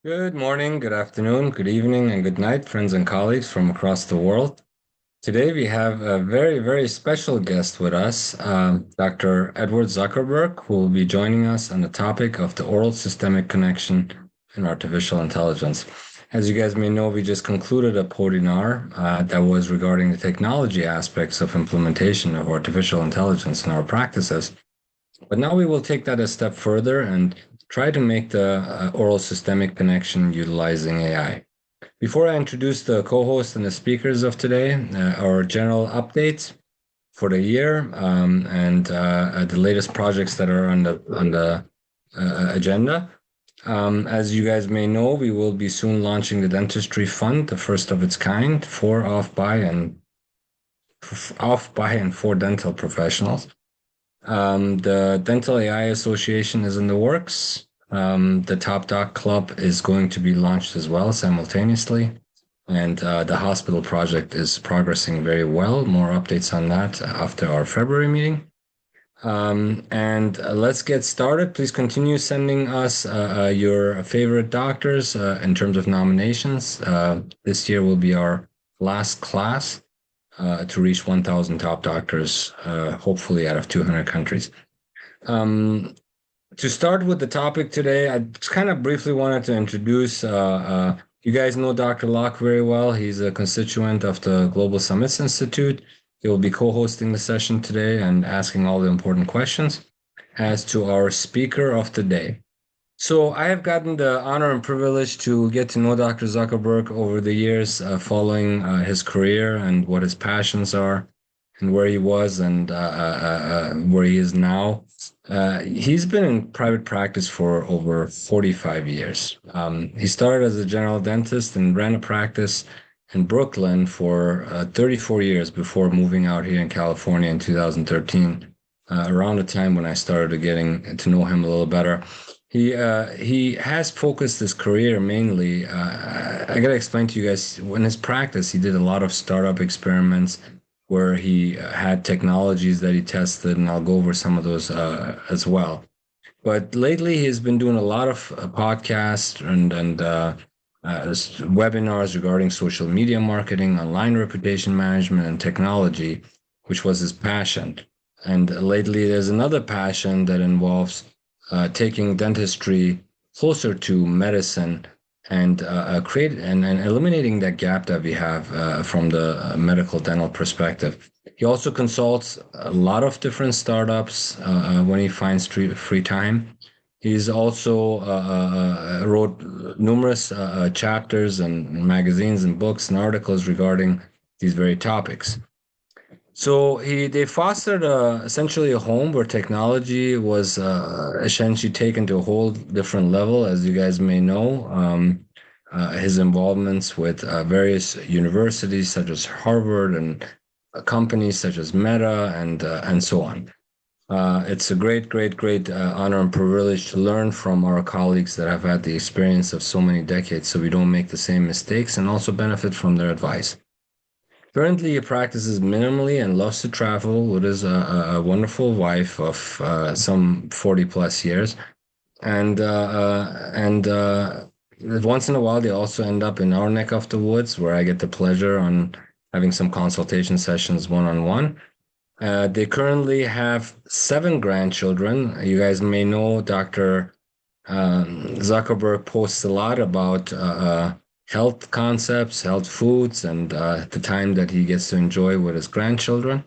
Good morning, good afternoon, good evening, and good night, friends and colleagues from across the world. Today we have a very, very special guest with us, Dr. Edward Zuckerberg, who will be joining us on the topic of the oral systemic connection in artificial intelligence. As you guys may know, we just concluded a webinar that was regarding the technology aspects of implementation of artificial intelligence in our practices. But now we will take that a step further and try to make the oral systemic connection utilizing AI. Before I introduce the co-host and the speakers of today, our general updates for the year and the latest projects that are on the agenda. As you guys may know, we will be soon launching the dentistry fund, the first of its kind, for off by and for dental professionals. The Dental AI Association is in the works. The Top Doc Club is going to be launched as well simultaneously. And the hospital project is progressing very well. More updates on that after our February meeting. And let's get started. Please continue sending us your favorite doctors in terms of nominations. This year will be our last class to reach 1,000 top doctors, hopefully out of 200 countries. Um, to start with the topic today, I just kind of briefly wanted to introduce. You guys know Dr. Locke very well. He's a constituent of the Global Summits Institute. He will be co-hosting the session today and asking all the important questions. As to our speaker of the day, so I have gotten the honor and privilege to get to know Dr. Zuckerberg over the years, following his career and what his passions are, and where he was and where he is now. He's been in private practice for over 45 years. He started as a general dentist and ran a practice in Brooklyn for 34 years before moving out here in California in 2013, around the time when I started getting to know him a little better. He has focused his career mainly. I gotta explain to you guys, in his practice, he did a lot of startup experiments where he had technologies that he tested, and I'll go over some of those as well. But lately, he's been doing a lot of podcasts and webinars regarding social media marketing, online reputation management, and technology, which was his passion. And lately, there's another passion that involves taking dentistry closer to medicine and create and eliminating that gap that we have from the medical dental perspective. He also consults a lot of different startups when he finds free time. He's also wrote numerous chapters and magazines and books and articles regarding these very topics. So they fostered essentially a home where technology was essentially taken to a whole different level, as you guys may know. His involvements with various universities such as Harvard and companies such as Meta and so on. It's a great honor and privilege to learn from our colleagues that have had the experience of so many decades, so we don't make the same mistakes and also benefit from their advice. Currently, he practices minimally and loves to travel with his a wonderful wife of some 40 plus years. And once in a while, they also end up in our neck of the woods where I get the pleasure on having some consultation sessions one on one. They currently have seven grandchildren. You guys may know Dr. Zuckerberg posts a lot about health concepts, health foods, and the time that he gets to enjoy with his grandchildren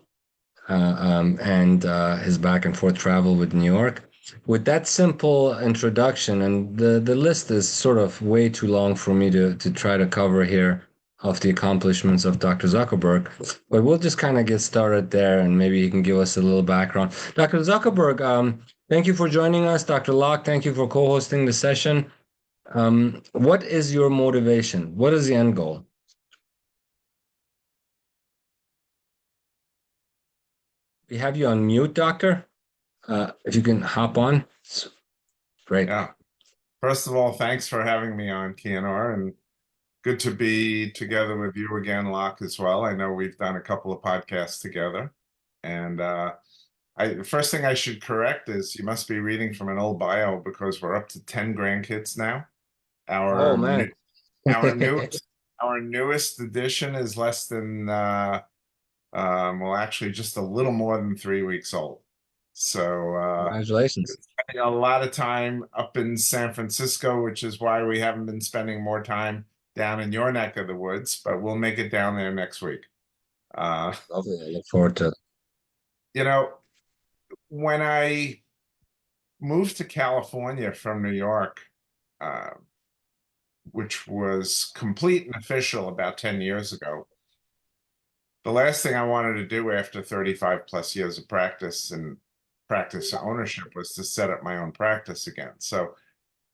and his back and forth travel with New York. With that simple introduction, and the list is sort of way too long for me to try to cover here of the accomplishments of Dr. Zuckerberg, but we'll just kind of get started there and maybe he can give us a little background. Dr. Zuckerberg, thank you for joining us. Dr. Locke, thank you for co-hosting the session. What is your motivation? What is the end goal? We have you on mute, doctor. If you can hop on, it's great. Yeah. First of all, thanks for having me on, Kianar, and good to be together with you again, Locke, as well. I know we've done a couple of podcasts together. And the first thing I should correct is you must be reading from an old bio because we're up to 10 grandkids now. Oh Our man. new, our newest, our newest edition is less than well, actually just a little more than 3 weeks old. So Congratulations. spending a lot of time up in San Francisco, which is why we haven't been spending more time down in your neck of the woods, but we'll make it down there next week. Uh, Lovely. I look forward to it. you know, when I moved to California from New York, uh, which was complete and official about 10 years ago, the last thing I wanted to do after 35 plus years of practice and practice ownership was to set up my own practice again. So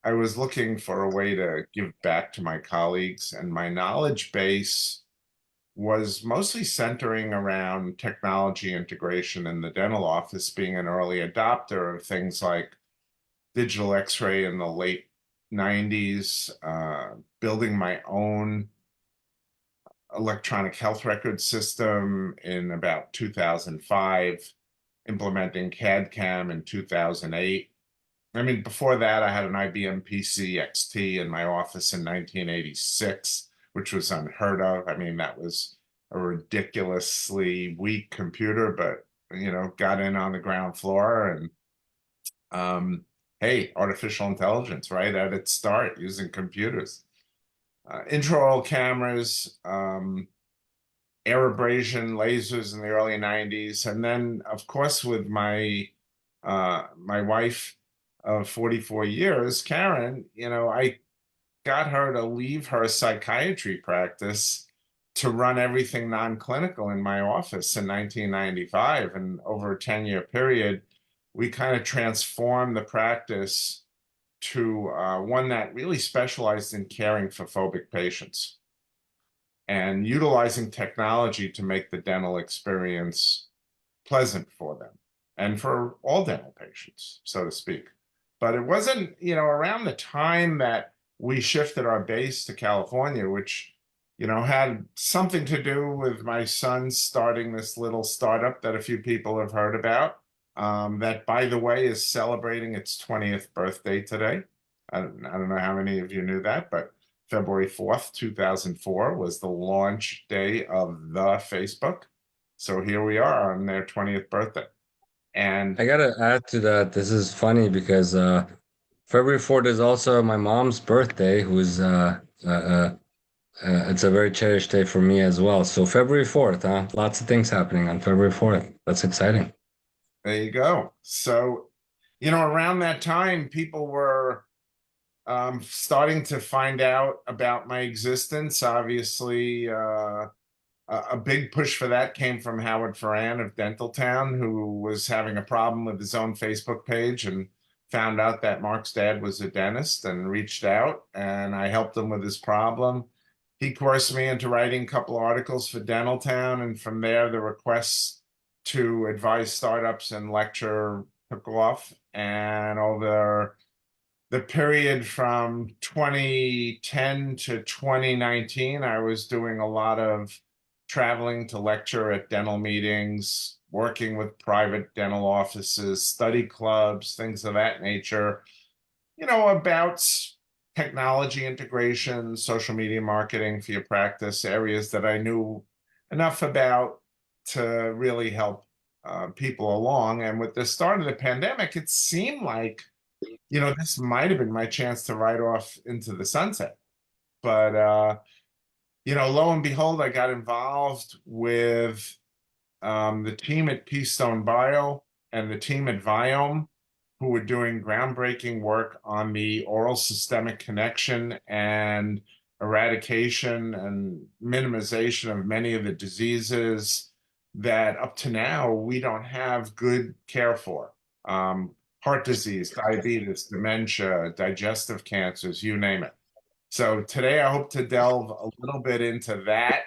I was looking for a way to give back to my colleagues, and my knowledge base was mostly centering around technology integration in the dental office, being an early adopter of things like digital x-ray in the late 90s, building my own electronic health record system in about 2005, implementing CAD/CAM in 2008. I mean, before that, I had an IBM PC XT in my office in 1986, which was unheard of. I mean, that was a ridiculously weak computer, but got in on the ground floor and hey, artificial intelligence, right at its start using computers. Intraoral cameras, air abrasion lasers in the early 90s. And then, of course, with my wife of 44 years, Karen, I got her to leave her psychiatry practice to run everything non-clinical in my office in 1995. And over a 10-year period, we kind of transformed the practice to one that really specialized in caring for phobic patients and utilizing technology to make the dental experience pleasant for them and for all dental patients, so to speak. But it wasn't, around the time that we shifted our base to California, which, had something to do with my son starting this little startup that a few people have heard about. That, by the way, is celebrating its 20th birthday today. I don't know how many of you knew that, but February 4th, 2004 was the launch day of the Facebook. So here we are on their 20th birthday. And I gotta add to that. This is funny because February 4th is also my mom's birthday, who's it's a very cherished day for me as well. So February 4th, huh? Lots of things happening on February 4th. That's exciting. there you go. So, around that time, people were starting to find out about my existence. Obviously, a big push for that came from Howard Ferran of Dentaltown, who was having a problem with his own Facebook page and found out that Mark's dad was a dentist and reached out, and I helped him with his problem. He coerced me into writing a couple articles for Dentaltown, and from there, the requests to advise startups and lecture took off. And over the period from 2010 to 2019, I was doing a lot of traveling to lecture at dental meetings, working with private dental offices, study clubs, things of that nature, about technology integration, social media marketing for your practice, areas that I knew enough about to really help people along. And with the start of the pandemic, it seemed like this might have been my chance to ride off into the sunset. But, lo and behold, I got involved with the team at Keystone Bio and the team at Viome, who were doing groundbreaking work on the oral systemic connection and eradication and minimization of many of the diseases that up to now we don't have good care for. Heart disease, diabetes, dementia, digestive cancers, you name it. So today I hope to delve a little bit into that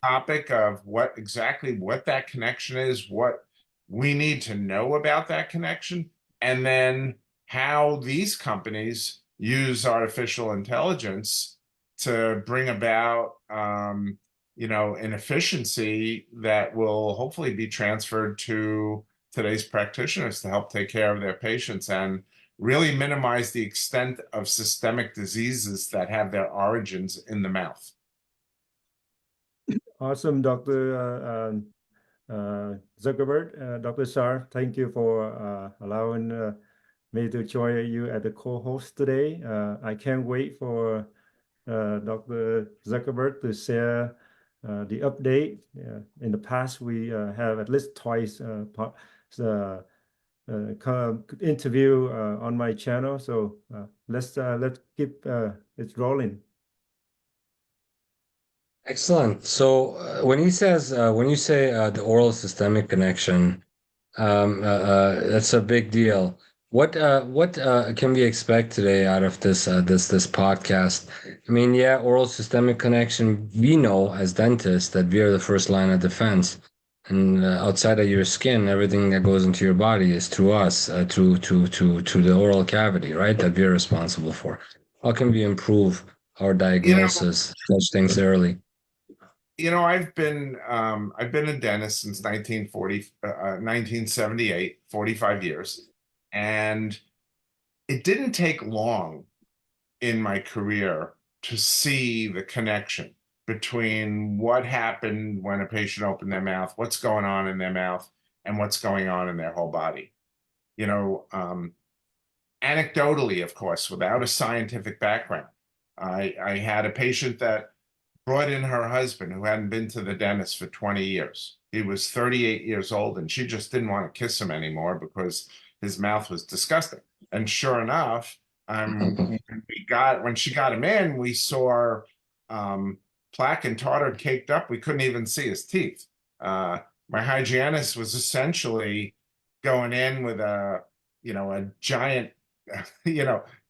topic of what that connection is, what we need to know about that connection, and then how these companies use artificial intelligence to bring about an efficiency that will hopefully be transferred to today's practitioners to help take care of their patients and really minimize the extent of systemic diseases that have their origins in the mouth. Awesome, Dr. Zuckerberg. Dr. Shah, thank you for allowing me to join you as the co-host today. I can't wait for Dr. Zuckerberg to share the update. In the past, we have at least twice interview on my channel. So let's keep it rolling. Excellent. So when you say the oral systemic connection, that's a big deal. What can we expect today out of this podcast? I mean, yeah, oral systemic connection. We know as dentists that we are the first line of defense, and outside of your skin, everything that goes into your body is through us, to the oral cavity, right? That we're responsible for. How can we improve our You know, diagnosis, catch things early? I've been a dentist since 1978, 45 years. And it didn't take long in my career to see the connection between what happened when a patient opened their mouth, what's going on in their mouth, and what's going on in their whole body. You know, anecdotally, of course, without a scientific background, I had a patient that brought in her husband who hadn't been to the dentist for 20 years. He was 38 years old and she just didn't want to kiss him anymore because his mouth was disgusting. And sure enough, when she got him in, we saw plaque and tartar caked up. We couldn't even see his teeth. My hygienist was essentially going in with a giant,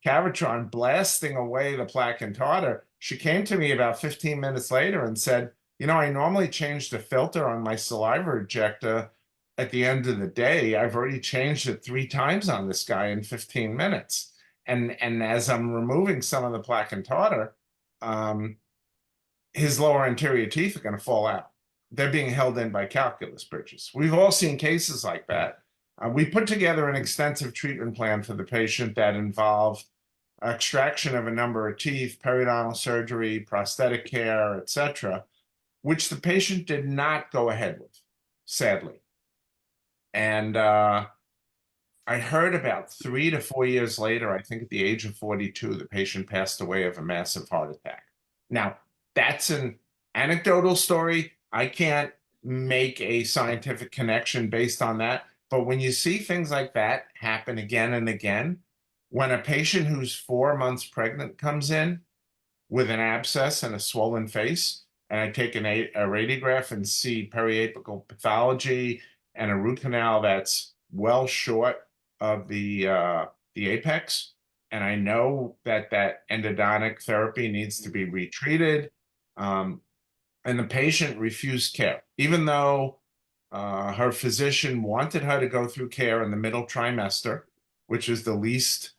Cavitron blasting away the plaque and tartar. She came to me about 15 minutes later and said, I normally change the filter on my saliva ejector at the end of the day. I've already changed it 3 times on this guy in 15 minutes. And as I'm removing some of the plaque and tartar, his lower anterior teeth are going to fall out. They're being held in by calculus bridges. We've all seen cases like that. We put together an extensive treatment plan for the patient that involved extraction of a number of teeth, periodontal surgery, prosthetic care, etc., which the patient did not go ahead with, sadly. And I heard about 3 to 4 years later, I think at the age of 42, the patient passed away of a massive heart attack. Now, that's an anecdotal story. I can't make a scientific connection based on that. But when you see things like that happen again and again, when a patient who's 4 months pregnant comes in with an abscess and a swollen face, and I take a radiograph and see periapical pathology and a root canal that's well short of the apex, and I know that endodontic therapy needs to be retreated, and the patient refused care, even though her physician wanted her to go through care in the middle trimester, which is the least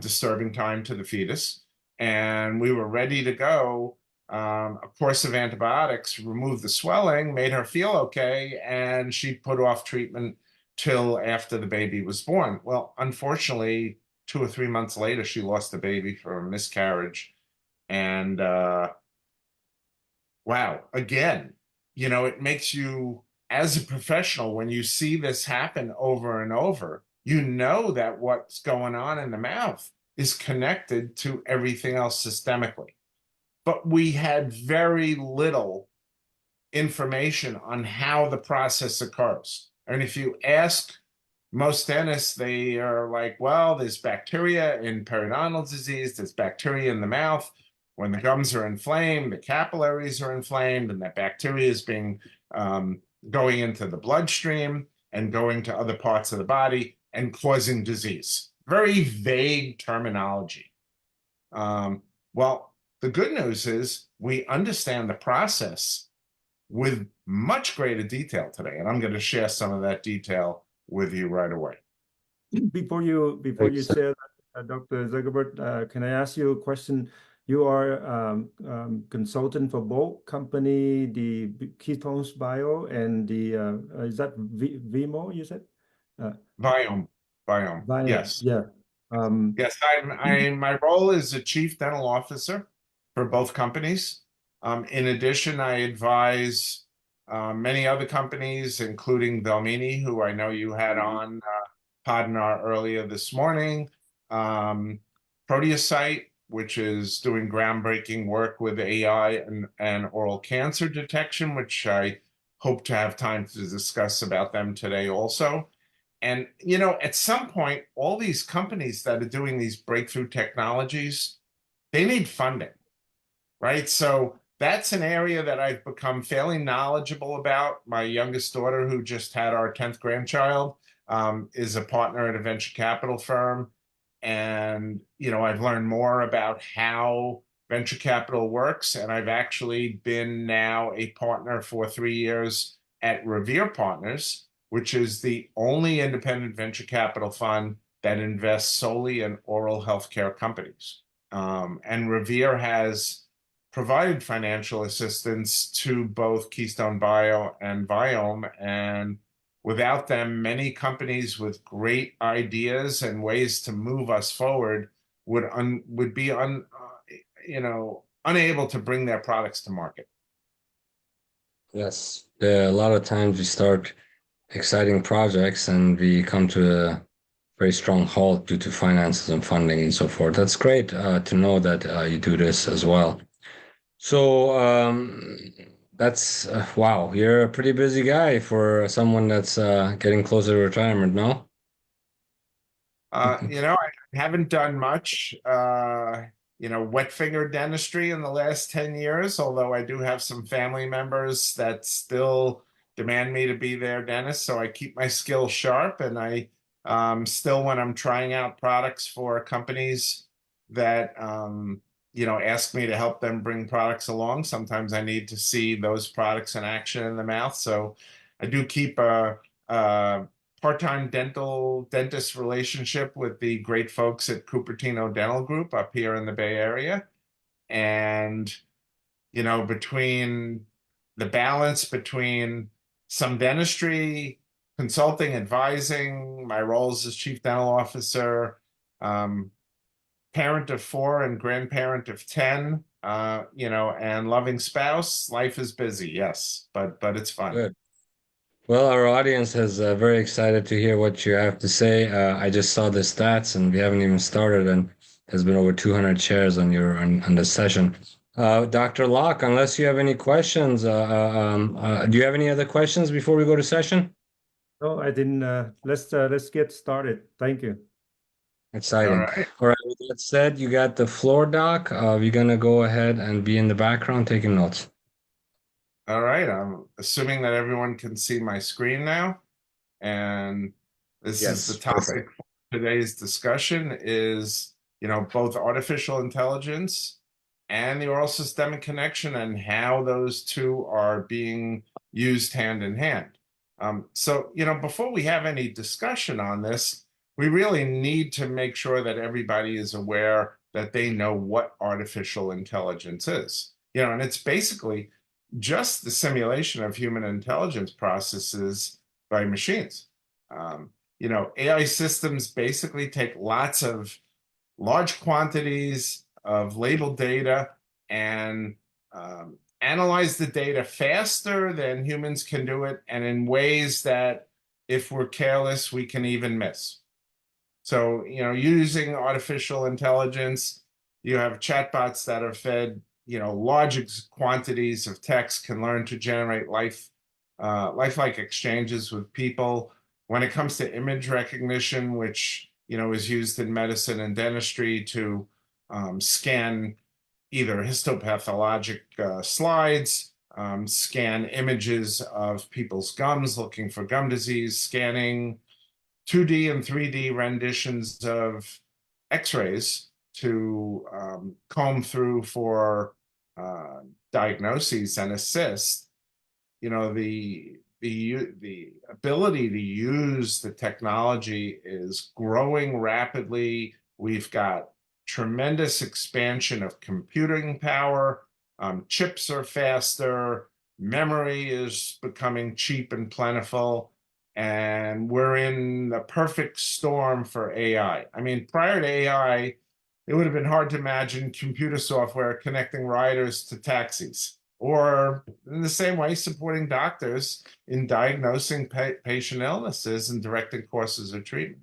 disturbing time to the fetus. And we were ready to go. A course of antibiotics removed the swelling, made her feel okay, and she put off treatment till after the baby was born. Well, unfortunately, 2 or 3 months later, she lost the baby for a miscarriage. And wow, again, it makes you, as a professional, when you see this happen over and over, you know that what's going on in the mouth is connected to everything else systemically. But we had very little information on how the process occurs. And if you ask most dentists, they are like, well, there's bacteria in periodontal disease, there's bacteria in the mouth. When the gums are inflamed, the capillaries are inflamed, and that bacteria is being going into the bloodstream and going to other parts of the body and causing disease. Very vague terminology. Well, the good news is we understand the process with much greater detail today, and I'm going to share some of that detail with you right away. Before you share that, Dr. Zuckerberg, can I ask you a question? You are consultant for both company, the Ketones Bio and the is that Vimo? You said Biome, Biome. yes. Yeah. Yes, my role is a chief dental officer for both companies. In addition, I advise many other companies, including Velmini, who I know you had on Podnar earlier this morning. Proteusite, which is doing groundbreaking work with AI and oral cancer detection, which I hope to have time to discuss about them today also. And, you know, at some point, all these companies that are doing these breakthrough technologies, they need funding, right? So that's an area that I've become fairly knowledgeable about. My youngest daughter, who just had our 10th grandchild, is a partner at a venture capital firm. And, you know, I've learned more about how venture capital works. And I've actually been now a partner for 3 years at Revere Partners, which is the only independent venture capital fund that invests solely in oral healthcare companies. And Revere has provided financial assistance to both Keystone Bio and Viome. And without them, many companies with great ideas and ways to move us forward would be unable to bring their products to market. Yes. A lot of times we start exciting projects and we come to a very strong halt due to finances and funding and so forth. That's great to know that you do this as well. So that's wow, you're a pretty busy guy for someone that's getting closer to retirement, no? You know, I haven't done much, wet finger dentistry in the last 10 years, although I do have some family members that still demand me to be their dentist. So I keep my skills sharp, and I still, when I'm trying out products for companies that, ask me to help them bring products along, sometimes I need to see those products in action in the mouth. So I do keep a part-time dentist relationship with the great folks at Cupertino Dental Group up here in the Bay Area. And, you know, between the balance between some dentistry, consulting, advising, my roles as chief dental officer, parent of 4 and grandparent of 10, and loving spouse, life is busy, yes, but it's fun. Good. Well, our audience is very excited to hear what you have to say. I just saw the stats, and we haven't even started, and there's been over 200 shares on this session. Dr. Locke, unless you have any questions, do you have any other questions before we go to session? No, I didn't. Let's get started. Thank you. Exciting. All right. All right, with that said, you got the floor, Doc. We're gonna go ahead and be in the background taking notes. All right. I'm assuming that everyone can see my screen now. And this is the Yes, topic perfect. for today's discussion is, both artificial intelligence and the oral systemic connection and how those two are being used hand in hand. So, before we have any discussion on this, we really need to make sure that everybody is aware that they know what artificial intelligence is. And it's basically just the simulation of human intelligence processes by machines. AI systems basically take lots of large quantities of labeled data and analyze the data faster than humans can do it, and in ways that, if we're careless, we can even miss. So, using artificial intelligence, you have chatbots that are fed, large quantities of text, can learn to generate lifelike exchanges with people. When it comes to image recognition, which, is used in medicine and dentistry to scan either histopathologic slides, scan images of people's gums, looking for gum disease, scanning 2D and 3D renditions of X-rays to comb through for diagnoses and assist. The ability to use the technology is growing rapidly. We've got tremendous expansion of computing power. Chips are faster. Memory is becoming cheap and plentiful. And we're in the perfect storm for AI. I mean, prior to AI, it would have been hard to imagine computer software connecting riders to taxis, or in the same way, supporting doctors in diagnosing patient illnesses and directing courses of treatment.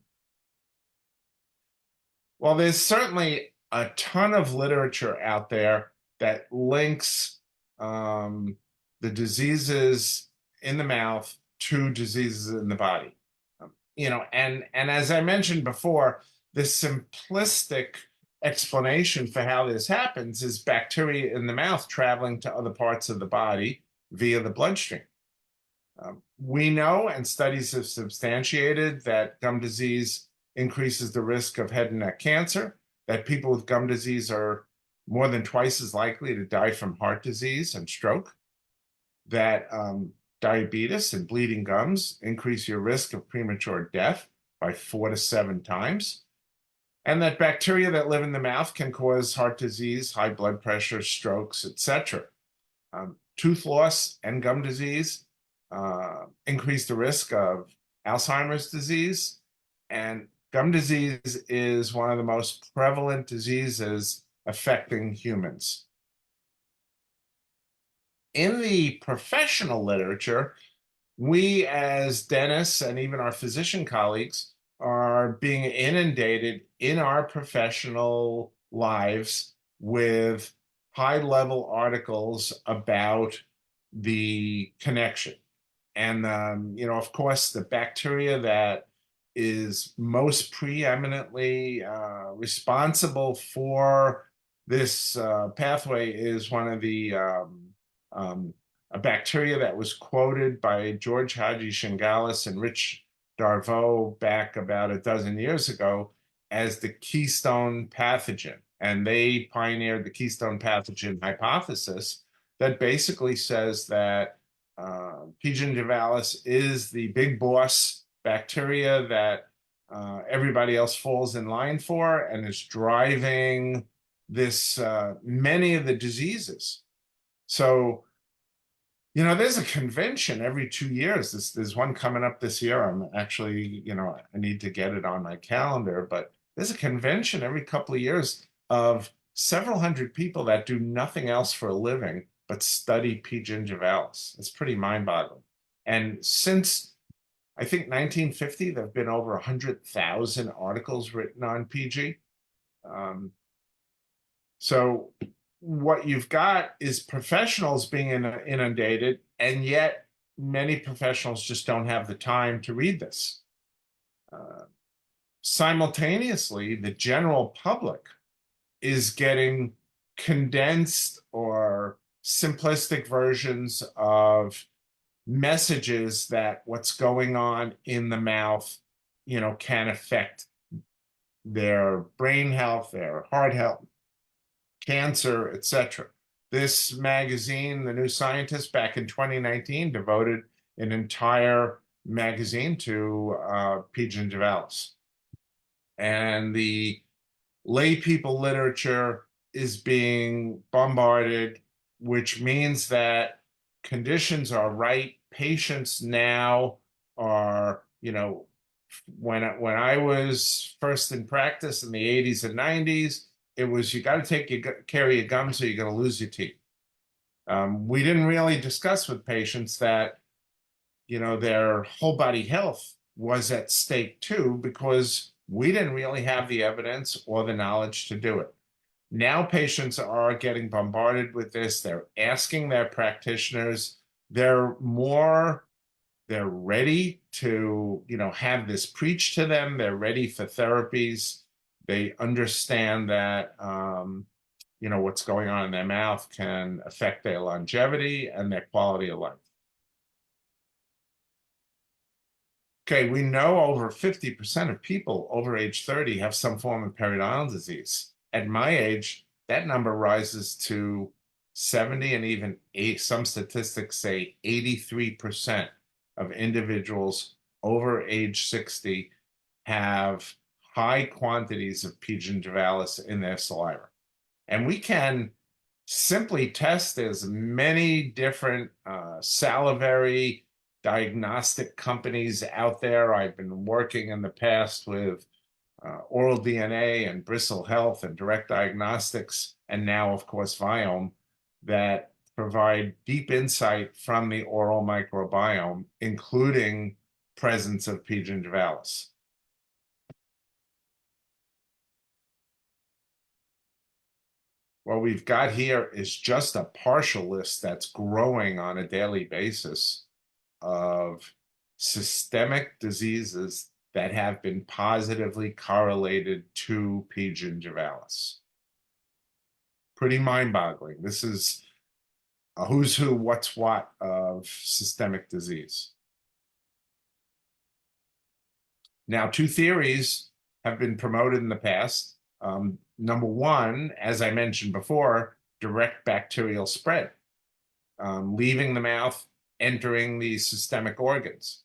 Well, there's certainly a ton of literature out there that links the diseases in the mouth to diseases in the body. And as I mentioned before, the simplistic explanation for how this happens is bacteria in the mouth traveling to other parts of the body via the bloodstream. We know, and studies have substantiated, that gum disease increases the risk of head and neck cancer, that people with gum disease are more than twice as likely to die from heart disease and stroke, that diabetes and bleeding gums increase your risk of premature death by 4 to 7 times, and that bacteria that live in the mouth can cause heart disease, high blood pressure, strokes, etc. Tooth loss and gum disease increase the risk of Alzheimer's disease, and gum disease is one of the most prevalent diseases affecting humans. In the professional literature, we as dentists and even our physician colleagues are being inundated in our professional lives with high-level articles about the connection. And, of course, the bacteria that is most preeminently responsible for this pathway is one of the a bacteria that was quoted by George Hadji-Shingalis and Rich Darveau back about a dozen years ago as the keystone pathogen. And they pioneered the keystone pathogen hypothesis that basically says that P. gingivalis is the big boss bacteria that everybody else falls in line for and is driving this many of the diseases. So, there's a convention every 2 years. There's one coming up this year. I'm actually, I need to get it on my calendar, but there's a convention every couple of years of several hundred people that do nothing else for a living but study P. gingivalis. It's pretty mind-boggling. And since, I think, 1950, there have been over 100,000 articles written on PG. So what you've got is professionals being inundated, and yet many professionals just don't have the time to read this. Simultaneously, the general public is getting condensed or simplistic versions of messages that what's going on in the mouth, can affect their brain health, their heart health, cancer, etc. This magazine, The New Scientist, back in 2019, devoted an entire magazine to P. gingivalis. And the lay people literature is being bombarded, which means that conditions are right. Patients now are, when I was first in practice in the 80s and 90s, it was, you got to carry your gums or you're going to lose your teeth. We didn't really discuss with patients that, their whole body health was at stake too, because we didn't really have the evidence or the knowledge to do it. Now patients are getting bombarded with this. They're asking their practitioners. They're ready to, have this preached to them. They're ready for therapies. They understand that, what's going on in their mouth can affect their longevity and their quality of life. Okay, we know over 50% of people over age 30 have some form of periodontal disease. At my age, that number rises to 70, and even some statistics say 83% of individuals over age 60 have high quantities of P. gingivalis in their saliva. And we can simply test as many different salivary diagnostic companies out there. I've been working in the past with Oral DNA and Bristle Health and Direct Diagnostics, and now, of course, Viome, that provide deep insight from the oral microbiome, including presence of P. gingivalis. What we've got here is just a partial list that's growing on a daily basis of systemic diseases that have been positively correlated to P. gingivalis. Pretty mind-boggling. This is a who's who, what's what of systemic disease. Now, two theories have been promoted in the past. Number one, as I mentioned before, direct bacterial spread, leaving the mouth, entering the systemic organs.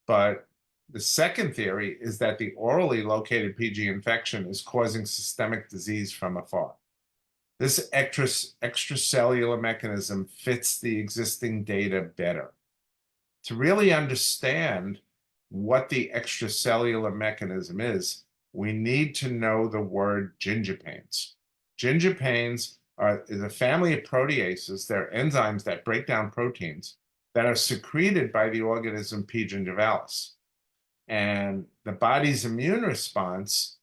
But the second theory is that the orally located PG infection is causing systemic disease from afar. This extracellular mechanism fits the existing data better. To really understand what the extracellular mechanism is, we need to know the word gingipains. Gingipains is a family of proteases. They're enzymes that break down proteins that are secreted by the organism P. gingivalis. And the body's immune response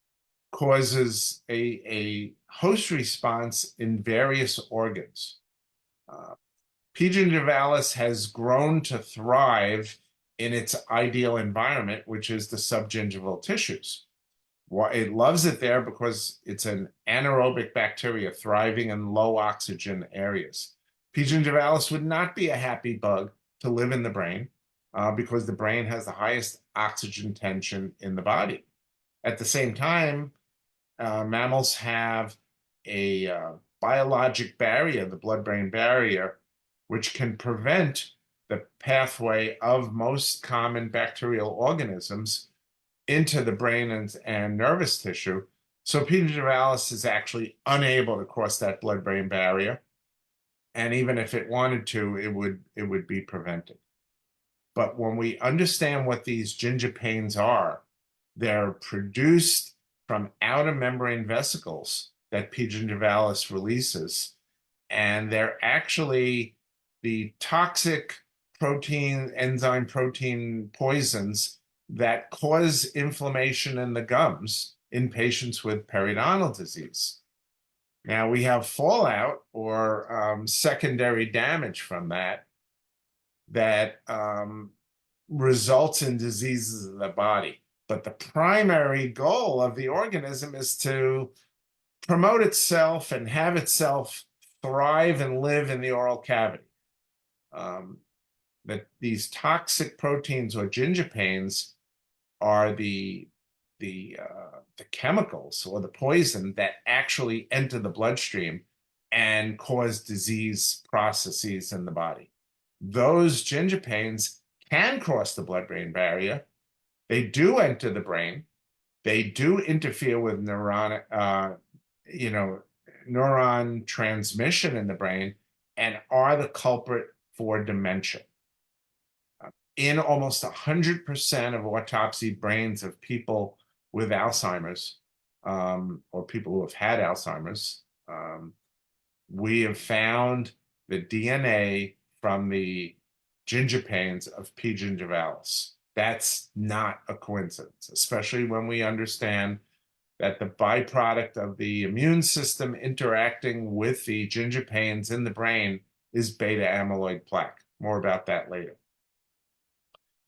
causes a host response in various organs. P. gingivalis has grown to thrive in its ideal environment, which is the subgingival tissues. It loves it there because it's an anaerobic bacteria thriving in low oxygen areas. P. gingivalis would not be a happy bug to live in the brain because the brain has the highest oxygen tension in the body. At the same time, mammals have a biologic barrier, the blood-brain barrier, which can prevent the pathway of most common bacterial organisms into the brain and nervous tissue. So P. gingivalis is actually unable to cross that blood-brain barrier. And even if it wanted to, it would be prevented. But when we understand what these gingipains are, they're produced from outer membrane vesicles that P. gingivalis releases, and they're actually the toxic enzyme protein poisons that cause inflammation in the gums in patients with periodontal disease. Now, we have fallout or secondary damage from that results in diseases of the body. But the primary goal of the organism is to promote itself and have itself thrive and live in the oral cavity. That these toxic proteins or gingipains are the chemicals or the poison that actually enter the bloodstream and cause disease processes in the body. Those gingipains can cross the blood-brain barrier. They do enter the brain. They do interfere with neuron transmission in the brain and are the culprit for dementia. In almost 100% of autopsied brains of people with Alzheimer's or people who have had Alzheimer's, we have found the DNA from the gingipains of P. gingivalis. That's not a coincidence, especially when we understand that the byproduct of the immune system interacting with the gingipains in the brain is beta amyloid plaque. More about that later.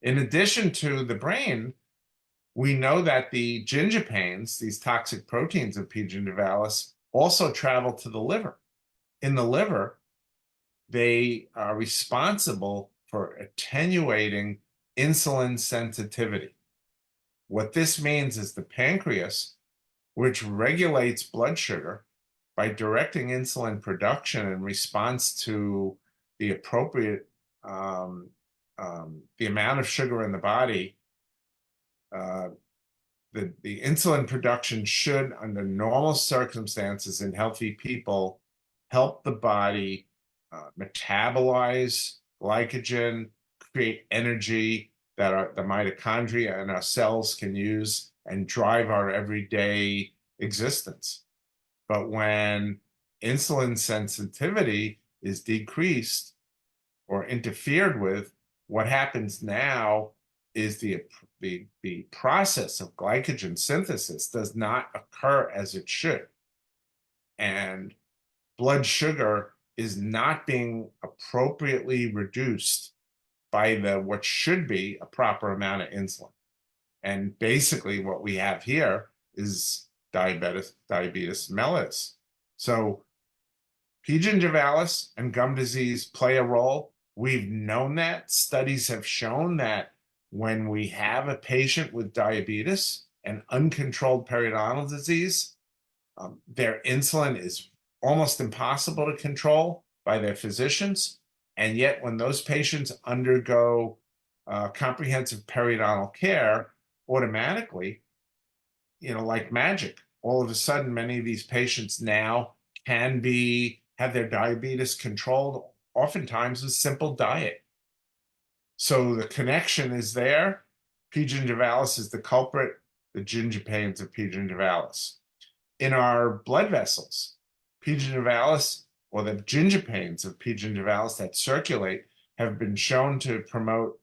In addition to the brain, we know that the gingipains, these toxic proteins of P. gingivalis, also travel to the liver. In the liver, they are responsible for attenuating insulin sensitivity. What this means is the pancreas, which regulates blood sugar by directing insulin production in response to the appropriate the amount of sugar in the body, the insulin production should, under normal circumstances in healthy people, help the body metabolize glycogen, create energy that the mitochondria and our cells can use and drive our everyday existence. But when insulin sensitivity is decreased or interfered with, what happens now is the process of glycogen synthesis does not occur as it should. And blood sugar is not being appropriately reduced by what should be a proper amount of insulin. And basically what we have here is diabetes mellitus. So P. gingivalis and gum disease play a role. We've known that. Studies have shown that when we have a patient with diabetes and uncontrolled periodontal disease, their insulin is almost impossible to control by their physicians. And yet when those patients undergo comprehensive periodontal care, automatically, like magic, all of a sudden, many of these patients now can have their diabetes controlled, oftentimes with simple diet. So the connection is there. P. gingivalis is the culprit, the gingipains of P. gingivalis. In our blood vessels, P. gingivalis, or the gingipains of P. gingivalis that circulate, have been shown to promote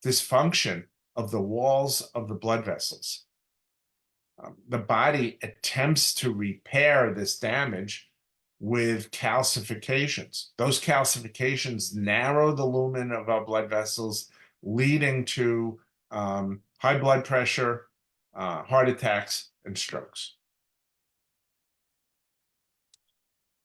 dysfunction of the walls of the blood vessels. The body attempts to repair this damage with calcifications. Those calcifications narrow the lumen of our blood vessels, leading to high blood pressure, heart attacks, and strokes.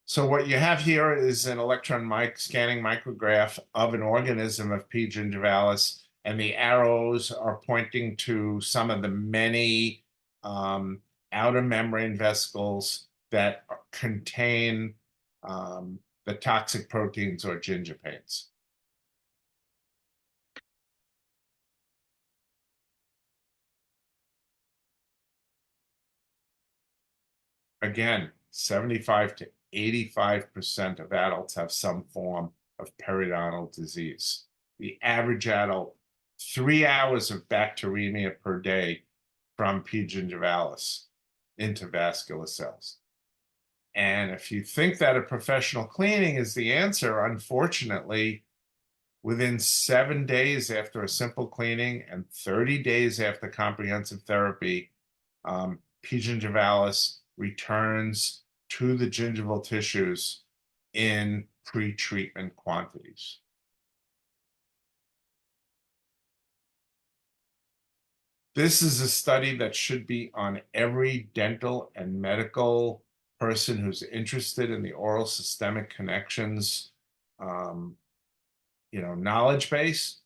So what you have here is an electron scanning micrograph of an organism of P. gingivalis, and the arrows are pointing to some of the many outer membrane vesicles that contain the toxic proteins or gingipains. Again, 75 to 85% of adults have some form of periodontal disease. The average adult, 3 hours of bacteremia per day from P. gingivalis into vascular cells. And if you think that a professional cleaning is the answer, unfortunately, within 7 days after a simple cleaning and 30 days after comprehensive therapy, P. gingivalis returns to the gingival tissues in pre-treatment quantities. This is a study that should be on every dental and medical person who's interested in the oral systemic connections, knowledge base.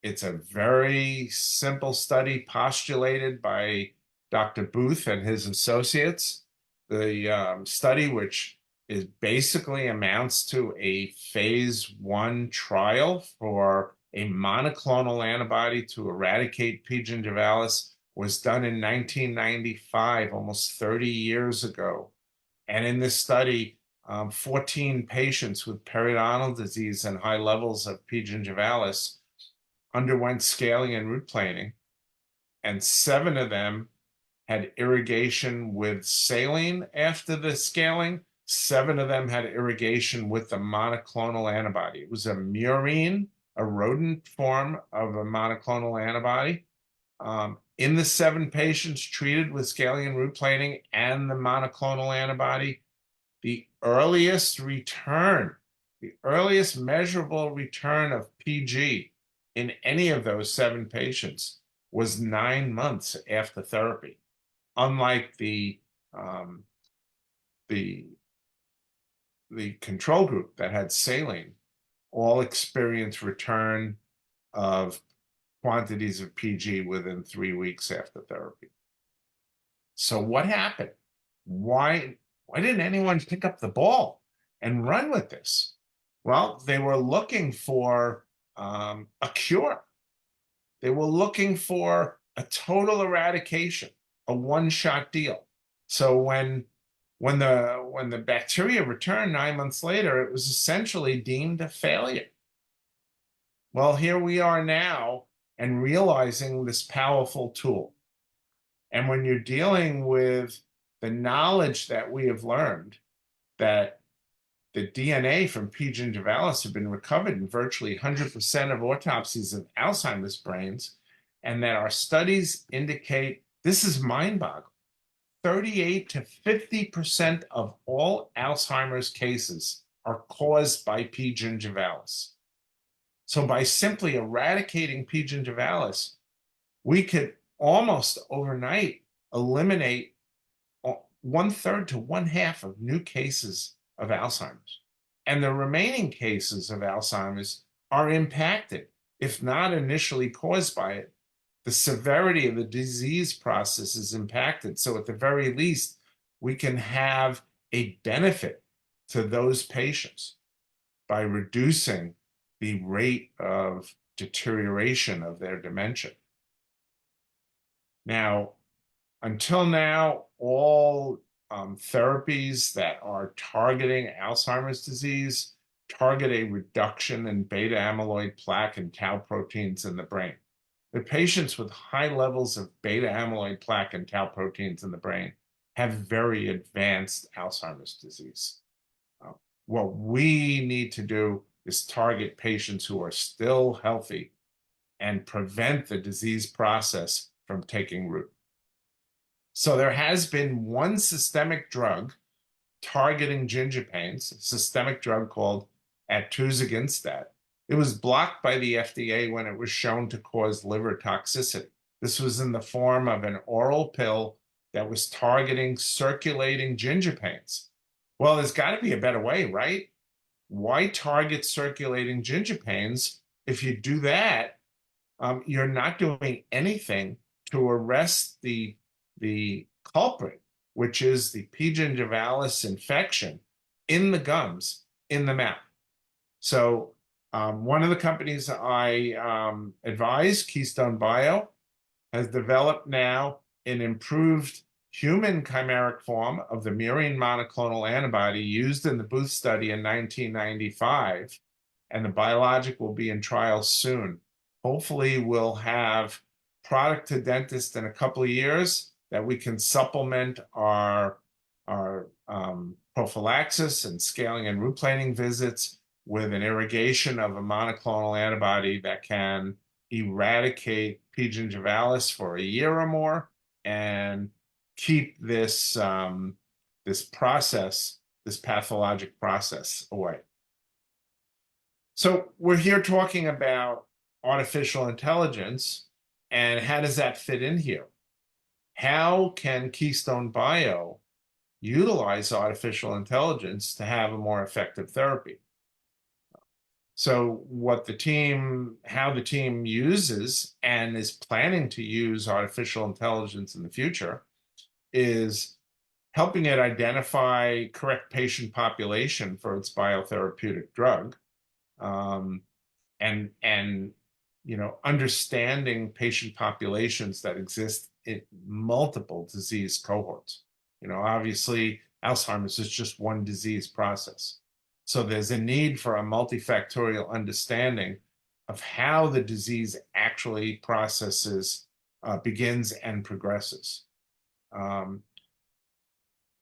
It's a very simple study postulated by Dr. Booth and his associates. The study, which is basically amounts to a phase 1 trial for a monoclonal antibody to eradicate P. gingivalis, was done in 1995, almost 30 years ago. And in this study, 14 patients with periodontal disease and high levels of P. gingivalis underwent scaling and root planing, and 7 of them had irrigation with saline after the scaling. 7 of them had irrigation with the monoclonal antibody. It was a murine, a rodent form of a monoclonal antibody. In the 7 patients treated with scaling and root planing and the monoclonal antibody, the earliest measurable return of PG in any of those 7 patients was 9 months after therapy. Unlike the control group that had saline, all experienced return of quantities of PG within 3 weeks after therapy. So what happened? Why didn't anyone pick up the ball and run with this? Well, they were looking for a cure. They were looking for a total eradication, a one-shot deal. So when the bacteria returned 9 months later, it was essentially deemed a failure. Well, here we are now and realizing this powerful tool. And when you're dealing with the knowledge that we have learned that the DNA from P. gingivalis have been recovered in virtually 100% of autopsies of Alzheimer's brains, and that our studies indicate this is mind-boggling. 38 to 50% of all Alzheimer's cases are caused by P. gingivalis. So by simply eradicating P. gingivalis, we could almost overnight eliminate 1/3 to 1/2 of new cases of Alzheimer's. And the remaining cases of Alzheimer's are impacted, if not initially caused by it. The severity of the disease process is impacted. So at the very least, we can have a benefit to those patients by reducing the rate of deterioration of their dementia. Now, until now, all therapies that are targeting Alzheimer's disease target a reduction in beta amyloid plaque and tau proteins in the brain. The patients with high levels of beta amyloid plaque and tau proteins in the brain have very advanced Alzheimer's disease. What we need to do is target patients who are still healthy and prevent the disease process from taking root. So there has been one systemic drug targeting gingipains, a systemic drug called atuzigenstat. It was blocked by the FDA when it was shown to cause liver toxicity. This was in the form of an oral pill that was targeting circulating gingipains. Well, there's got to be a better way, right? Why target circulating gingipains? If you do that, you're not doing anything to arrest the culprit, which is the P. gingivalis infection in the gums, in the mouth. So one of the companies I advise, Keystone Bio, has developed now an improved human chimeric form of the murine monoclonal antibody used in the Booth study in 1995, and the biologic will be in trials soon. Hopefully, we'll have product to dentist in a couple of years that we can supplement our prophylaxis and scaling and root planing visits with an irrigation of a monoclonal antibody that can eradicate P. gingivalis for a year or more and keep this process, this pathologic process away. So we're here talking about artificial intelligence, and how does that fit in here? How can Keystone Bio utilize artificial intelligence to have a more effective therapy? So how the team uses and is planning to use artificial intelligence in the future is helping it identify correct patient population for its biotherapeutic drug, and understanding patient populations that exist in multiple disease cohorts. Obviously, Alzheimer's is just one disease process. So there's a need for a multifactorial understanding of how the disease actually processes, begins and progresses.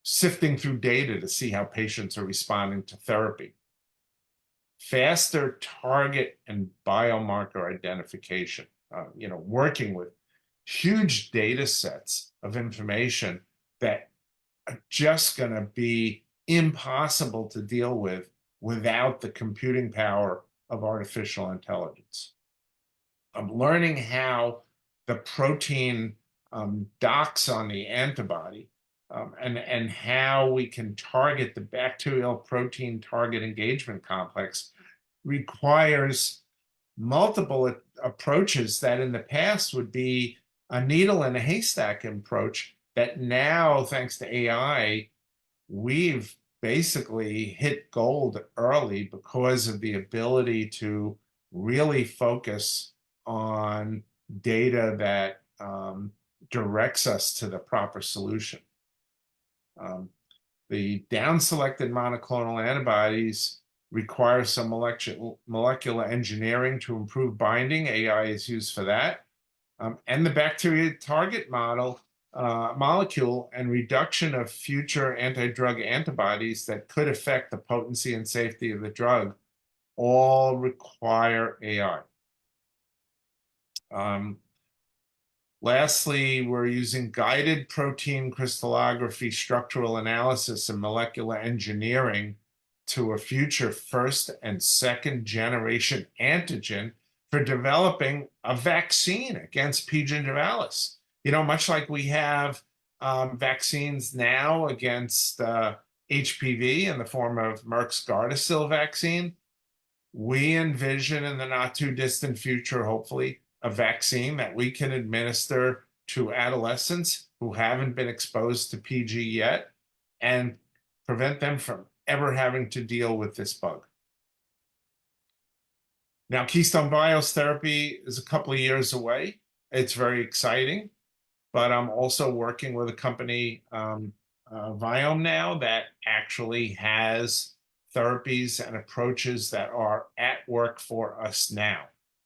Sifting through data to see how patients are responding to therapy. Faster target and biomarker identification, working with huge data sets of information that are just going to be impossible to deal with without the computing power of artificial intelligence. Learning how the protein docks on the antibody, and how we can target the bacterial protein target engagement complex requires multiple approaches that in the past would be a needle in a haystack approach that now, thanks to AI, we've basically hit gold early because of the ability to really focus on data that directs us to the proper solution. The down-selected monoclonal antibodies requires some molecular engineering to improve binding. AI is used for that. And the bacteria target molecule and reduction of future anti-drug antibodies that could affect the potency and safety of the drug all require AI. Lastly, we're using guided protein crystallography, structural analysis, and molecular engineering to a future first and second generation antigen for developing a vaccine against P. gingivalis. You know, much like we have vaccines now against HPV in the form of Merck's Gardasil vaccine, we envision in the not too distant future, hopefully, a vaccine that we can administer to adolescents who haven't been exposed to PG yet and prevent them from ever having to deal with this bug. Now, Keystone Bio's therapy is a couple of years away. It's very exciting, but I'm also working with a company, Viome now, that actually has therapies and approaches that are at work for us now.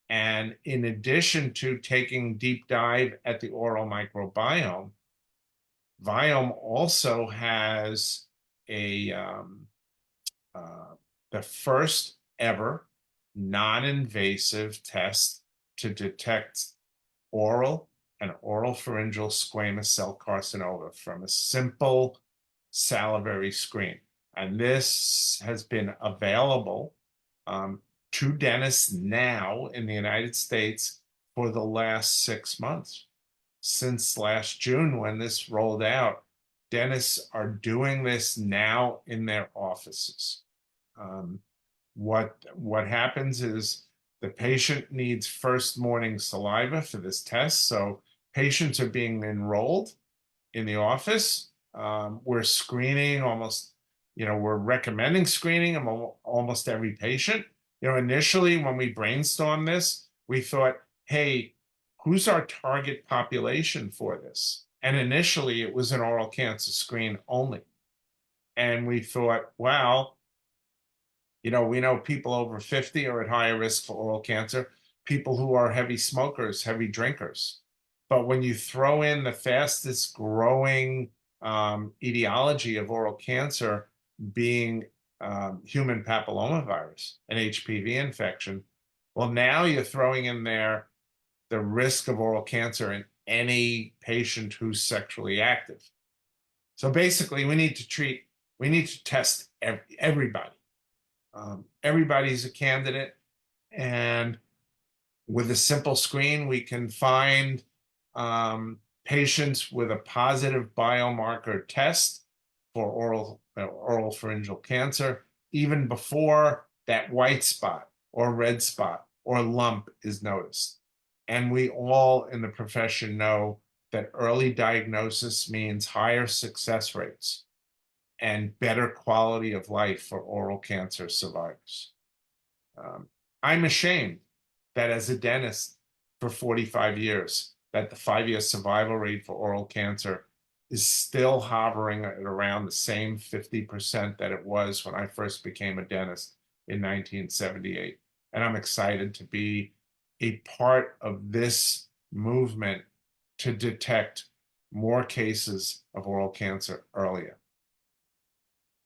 And in addition to taking deep dive at the oral microbiome, Viome also has the first ever non-invasive test to detect oral and oropharyngeal squamous cell carcinoma from a simple salivary screen. And this has been available to dentists now in the United States for the last 6 months. Since last June, when this rolled out, dentists are doing this now in their offices. What happens is the patient needs first morning saliva for this test. So patients are being enrolled in the office. We're screening we're recommending screening of almost every patient. Initially when we brainstormed this, we thought, hey, who's our target population for this? And initially it was an oral cancer screen only. And we thought, wow, we know people over 50 are at higher risk for oral cancer, people who are heavy smokers, heavy drinkers. But when you throw in the fastest growing etiology of oral cancer being human papillomavirus, an HPV infection, well, now you're throwing in there the risk of oral cancer in any patient who's sexually active. So basically, we need to test everybody. Everybody's a candidate, and with a simple screen, we can find patients with a positive biomarker test for oropharyngeal cancer, even before that white spot or red spot or lump is noticed. And we all in the profession know that early diagnosis means higher success rates and better quality of life for oral cancer survivors. I'm ashamed that as a dentist for 45 years, that the 5-year survival rate for oral cancer is still hovering at around the same 50% that it was when I first became a dentist in 1978. And I'm excited to be a part of this movement to detect more cases of oral cancer earlier.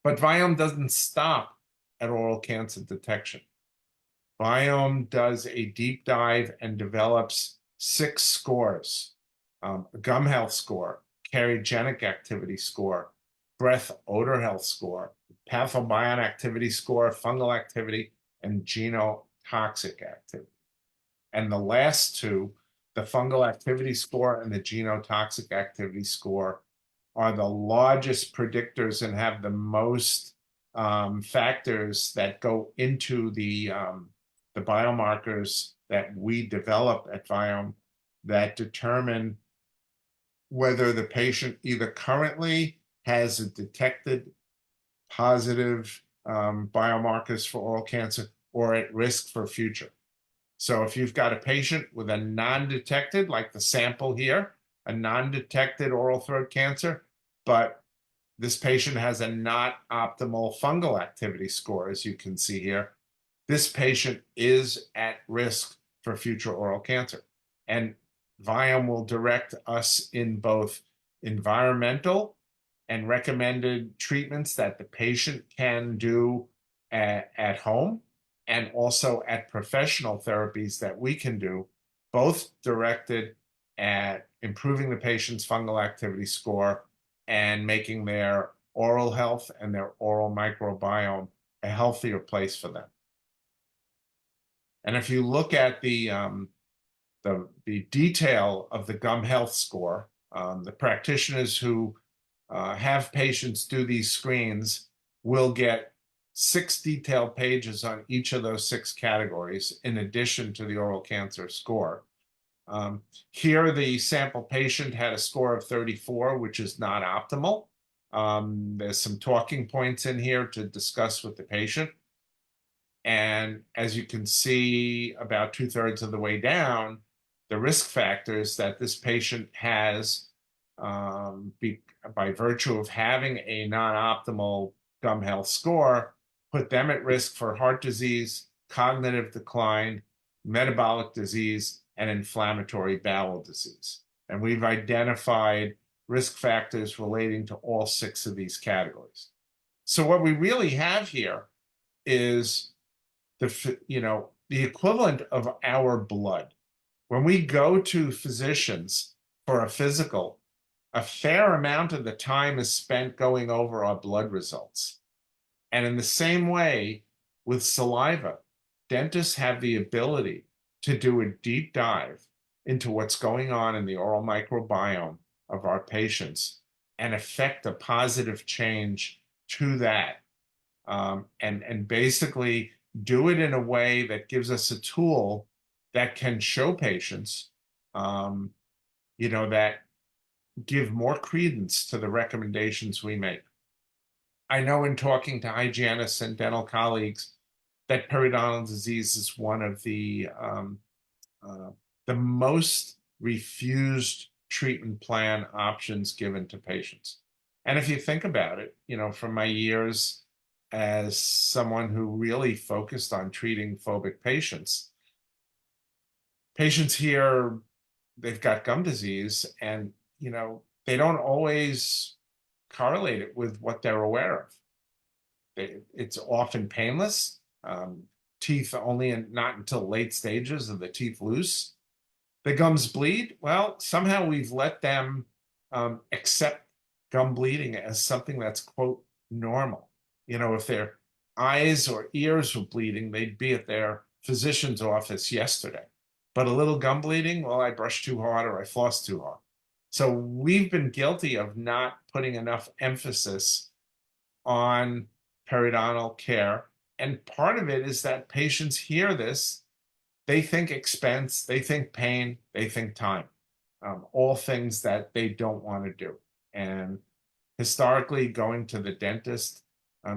But Viome doesn't stop at oral cancer detection. Viome does a deep dive and develops 6 scores, a gum health score, cardiogenic activity score, breath odor health score, pathobion activity score, fungal activity, and genotoxic activity. And the last 2, the fungal activity score and the genotoxic activity score, are the largest predictors and have the most factors that go into the biomarkers that we develop at Viome that determine whether the patient either currently has a detected positive biomarkers for oral cancer or at risk for future. So if you've got a patient with a non-detected, like the sample here, a non-detected oral throat cancer, but this patient has a not optimal fungal activity score, as you can see here. This patient is at risk for future oral cancer. And Viome will direct us in both environmental and recommended treatments that the patient can do at home, and also at professional therapies that we can do, both directed at improving the patient's fungal activity score and making their oral health and their oral microbiome a healthier place for them. And if you look at the detail of the gum health score, the practitioners who have patients do these screens will get 6 detailed pages on each of those 6 categories, in addition to the oral cancer score. Here, the sample patient had a score of 34, which is not optimal. There's some talking points in here to discuss with the patient. And as you can see, about 2/3 of the way down, the risk factors that this patient has by virtue of having a non-optimal gum health score put them at risk for heart disease, cognitive decline, metabolic disease, and inflammatory bowel disease. And we've identified risk factors relating to all 6 of these categories. So what we really have here is the equivalent of our blood. When we go to physicians for a physical, a fair amount of the time is spent going over our blood results. And in the same way with saliva, dentists have the ability to do a deep dive into what's going on in the oral microbiome of our patients and affect a positive change to that. And basically do it in a way that gives us a tool that can show patients, that give more credence to the recommendations we make. I know in talking to hygienists and dental colleagues that periodontal disease is one of the most refused treatment plan options given to patients. And if you think about it, from my years as someone who really focused on treating phobic patients here, they've got gum disease, and they don't always correlate it with what they're aware of. It's often painless. Teeth only not until late stages of the teeth loose. The gums bleed. Well, somehow we've let them accept gum bleeding as something that's, quote, normal. If their eyes or ears were bleeding, they'd be at their physician's office yesterday. But a little gum bleeding, well, I brushed too hard or I flossed too hard. So we've been guilty of not putting enough emphasis on periodontal care. And part of it is that patients hear this, they think expense, they think pain, they think time, all things that they don't want to do. And historically, going to the dentist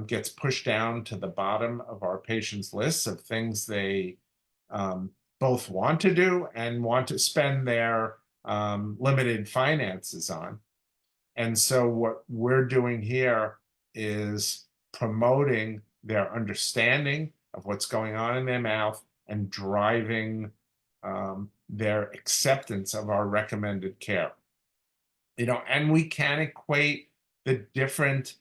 gets pushed down to the bottom of our patients' lists of things they both want to do and want to spend their limited finances on. And so what we're doing here is promoting their understanding of what's going on in their mouth and driving their acceptance of our recommended care. And we can equate the different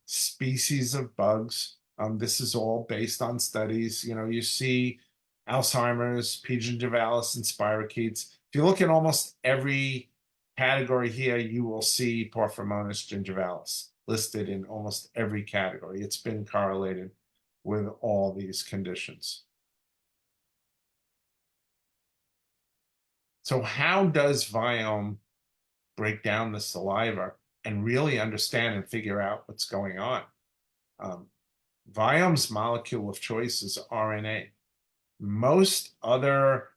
species of bugs. This is all based on studies. You see Alzheimer's, P. gingivalis, and spirochetes. If you look at almost every category here, you will see Porphyromonas gingivalis listed in almost every category. It's been correlated with all these conditions. So how does Viome break down the saliva and really understand and figure out what's going on? Viome's molecule of choice is RNA. Most other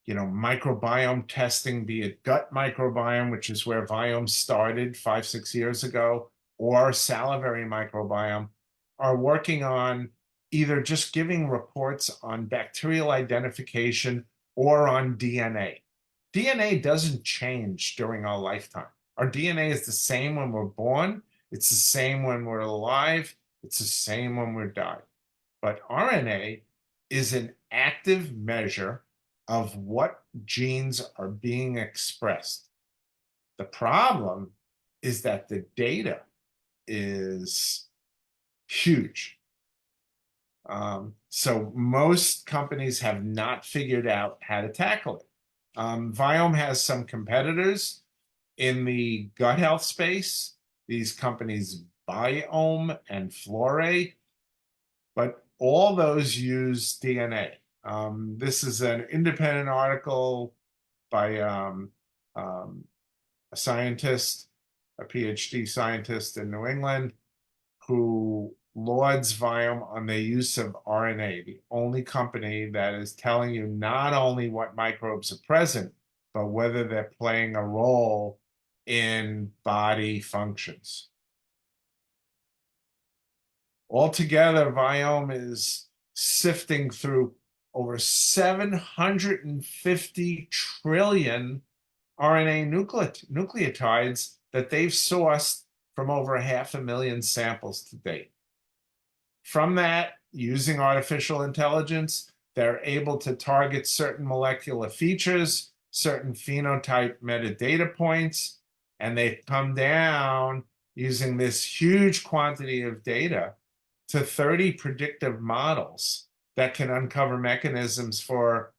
microbiome testing, be it gut microbiome, which is where Viome started 5-6 years ago, or salivary microbiome, are working on either just giving reports on bacterial identification or on DNA. DNA doesn't change during our lifetime. Our DNA is the same when we're born. It's the same when we're alive. It's the same when we're dying. But RNA is an active measure of what genes are being expressed. The problem is that the data is huge. So most companies have not figured out how to tackle it. Viome has some competitors in the gut health space. These companies, Biome and Flore, but all those use DNA. This is an independent article by a scientist, a PhD scientist in New England, who lauds Viome on the use of RNA, the only company that is telling you not only what microbes are present, but whether they're playing a role in body functions. Altogether, Viome is sifting through over 750 trillion RNA nucleotides that they've sourced from over 500,000 samples to date. From that, using artificial intelligence, they're able to target certain molecular features, certain phenotype metadata points, and they've come down using this huge quantity of data to 30 predictive models that can uncover mechanisms for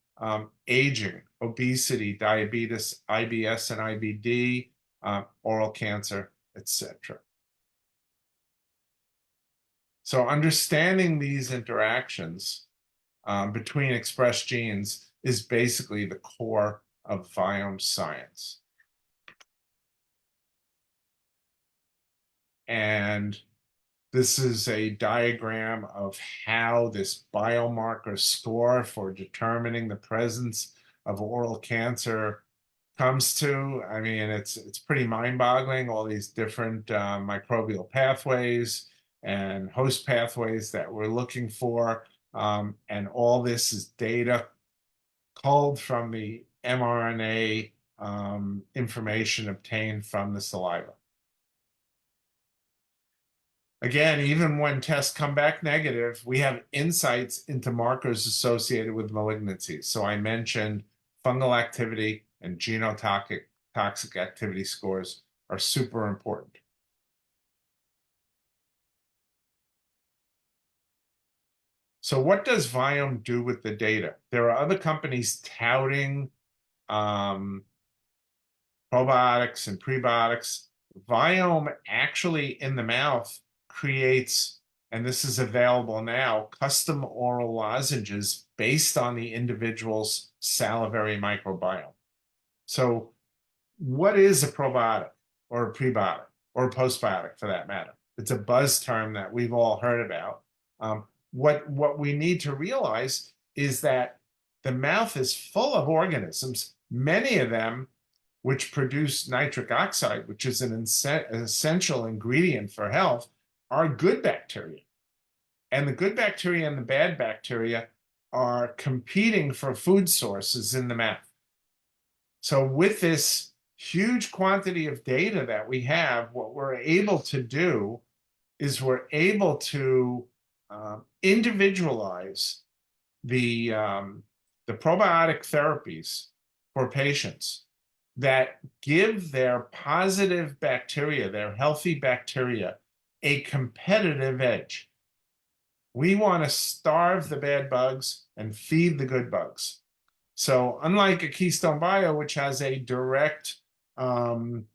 aging, obesity, diabetes, IBS and IBD, oral cancer, etc. So understanding these interactions between expressed genes is basically the core of Viome science. And this is a diagram of how this biomarker score for determining the presence of oral cancer comes to. I mean, it's pretty mind-boggling, all these different microbial pathways and host pathways that we're looking for. And all this is data culled from the mRNA information obtained from the saliva. Again, even when tests come back negative, we have insights into markers associated with malignancies. So I mentioned fungal activity and genotoxic activity scores are super important. So what does Viome do with the data? There are other companies touting probiotics and prebiotics. Viome actually in the mouth creates, and this is available now, custom oral lozenges based on the individual's salivary microbiome. So what is a probiotic or a prebiotic or a postbiotic for that matter? It's a buzz term that we've all heard about. What we need to realize is that the mouth is full of organisms, many of them which produce nitric oxide, which is an essential ingredient for health, are good bacteria. And the good bacteria and the bad bacteria are competing for food sources in the mouth. So with this huge quantity of data that we have, what we're able to do is we're able to individualize the probiotic therapies for patients that give their positive bacteria, their healthy bacteria, a competitive edge. We want to starve the bad bugs and feed the good bugs. So unlike a Keystone Bio, which has a direct biologic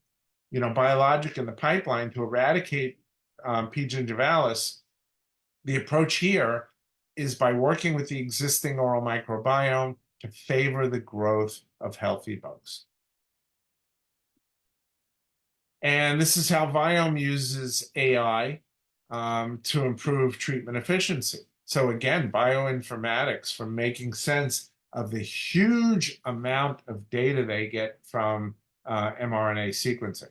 in the pipeline to eradicate P. gingivalis, the approach here is by working with the existing oral microbiome to favor the growth of healthy bugs. And this is how Viome uses AI to improve treatment efficiency. So again, bioinformatics for making sense of the huge amount of data they get from mRNA sequencing.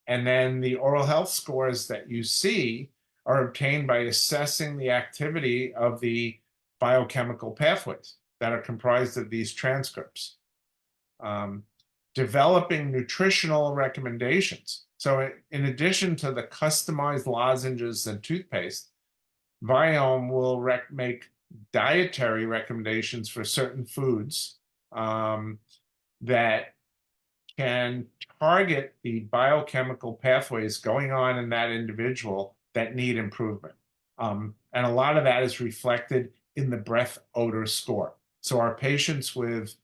And then the oral health scores that you see are obtained by assessing the activity of the biochemical pathways that are comprised of these transcripts. developing nutritional recommendations. So in addition to the customized lozenges and toothpaste, Viome will make dietary recommendations for certain foods that can target the biochemical pathways going on in that individual that need improvement. And a lot of that is reflected in the breath odor score. So our patients with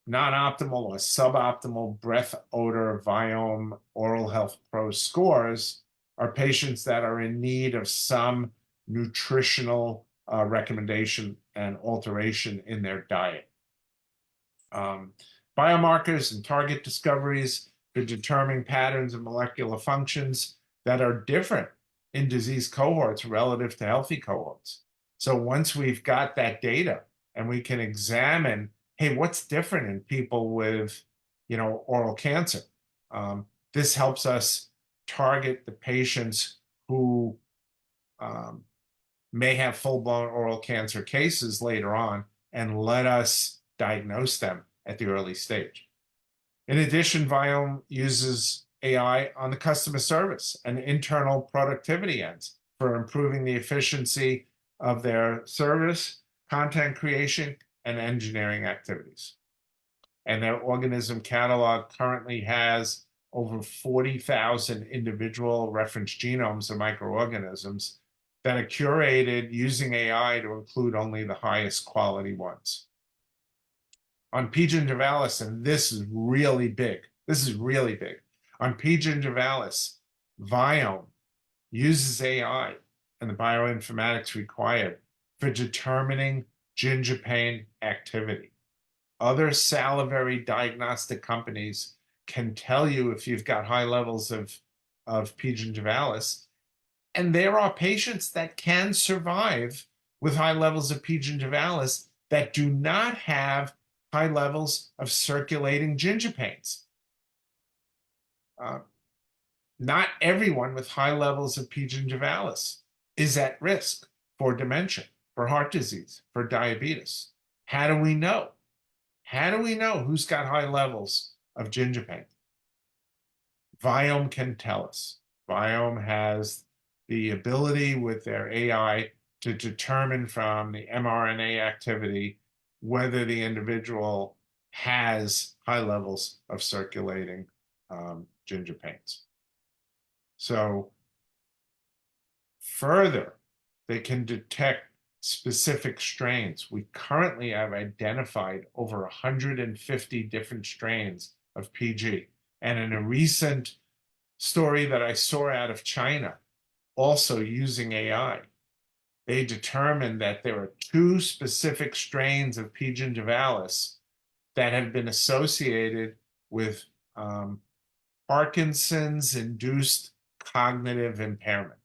non-optimal or suboptimal breath odor Viome Oral Health Pro scores are patients that are in need of some nutritional recommendation and alteration in their diet. Biomarkers and target discoveries for determining patterns of molecular functions that are different in disease cohorts relative to healthy cohorts. So once we've got that data and we can examine, hey, what's different in people with, oral cancer? This helps us target the patients who may have full-blown oral cancer cases later on and let us diagnose them at the early stage. In addition, Viome uses AI on the customer service and internal productivity ends for improving the efficiency of their service, content creation, and engineering activities. And their organism catalog currently has over 40,000 individual reference genomes of microorganisms that are curated using AI to include only the highest quality ones. On P. gingivalis, and this is really big. On P. gingivalis, Viome uses AI and the bioinformatics required for determining gingipain activity. Other salivary diagnostic companies can tell you if you've got high levels of P. gingivalis, and there are patients that can survive with high levels of P. gingivalis that do not have high levels of circulating gingipains. Not everyone with high levels of P. gingivalis is at risk for dementia, for heart disease, for diabetes. How do we know? How do we know who's got high levels of gingipain? Viome can tell us. Viome has the ability with their AI to determine from the mRNA activity whether the individual has high levels of circulating gingipains. So further, they can detect specific strains. We currently have identified over 150 different strains of PG. And in a recent story that I saw out of China, also using AI, they determined that there are 2 specific strains of P. gingivalis that have been associated with Parkinson's-induced cognitive impairment.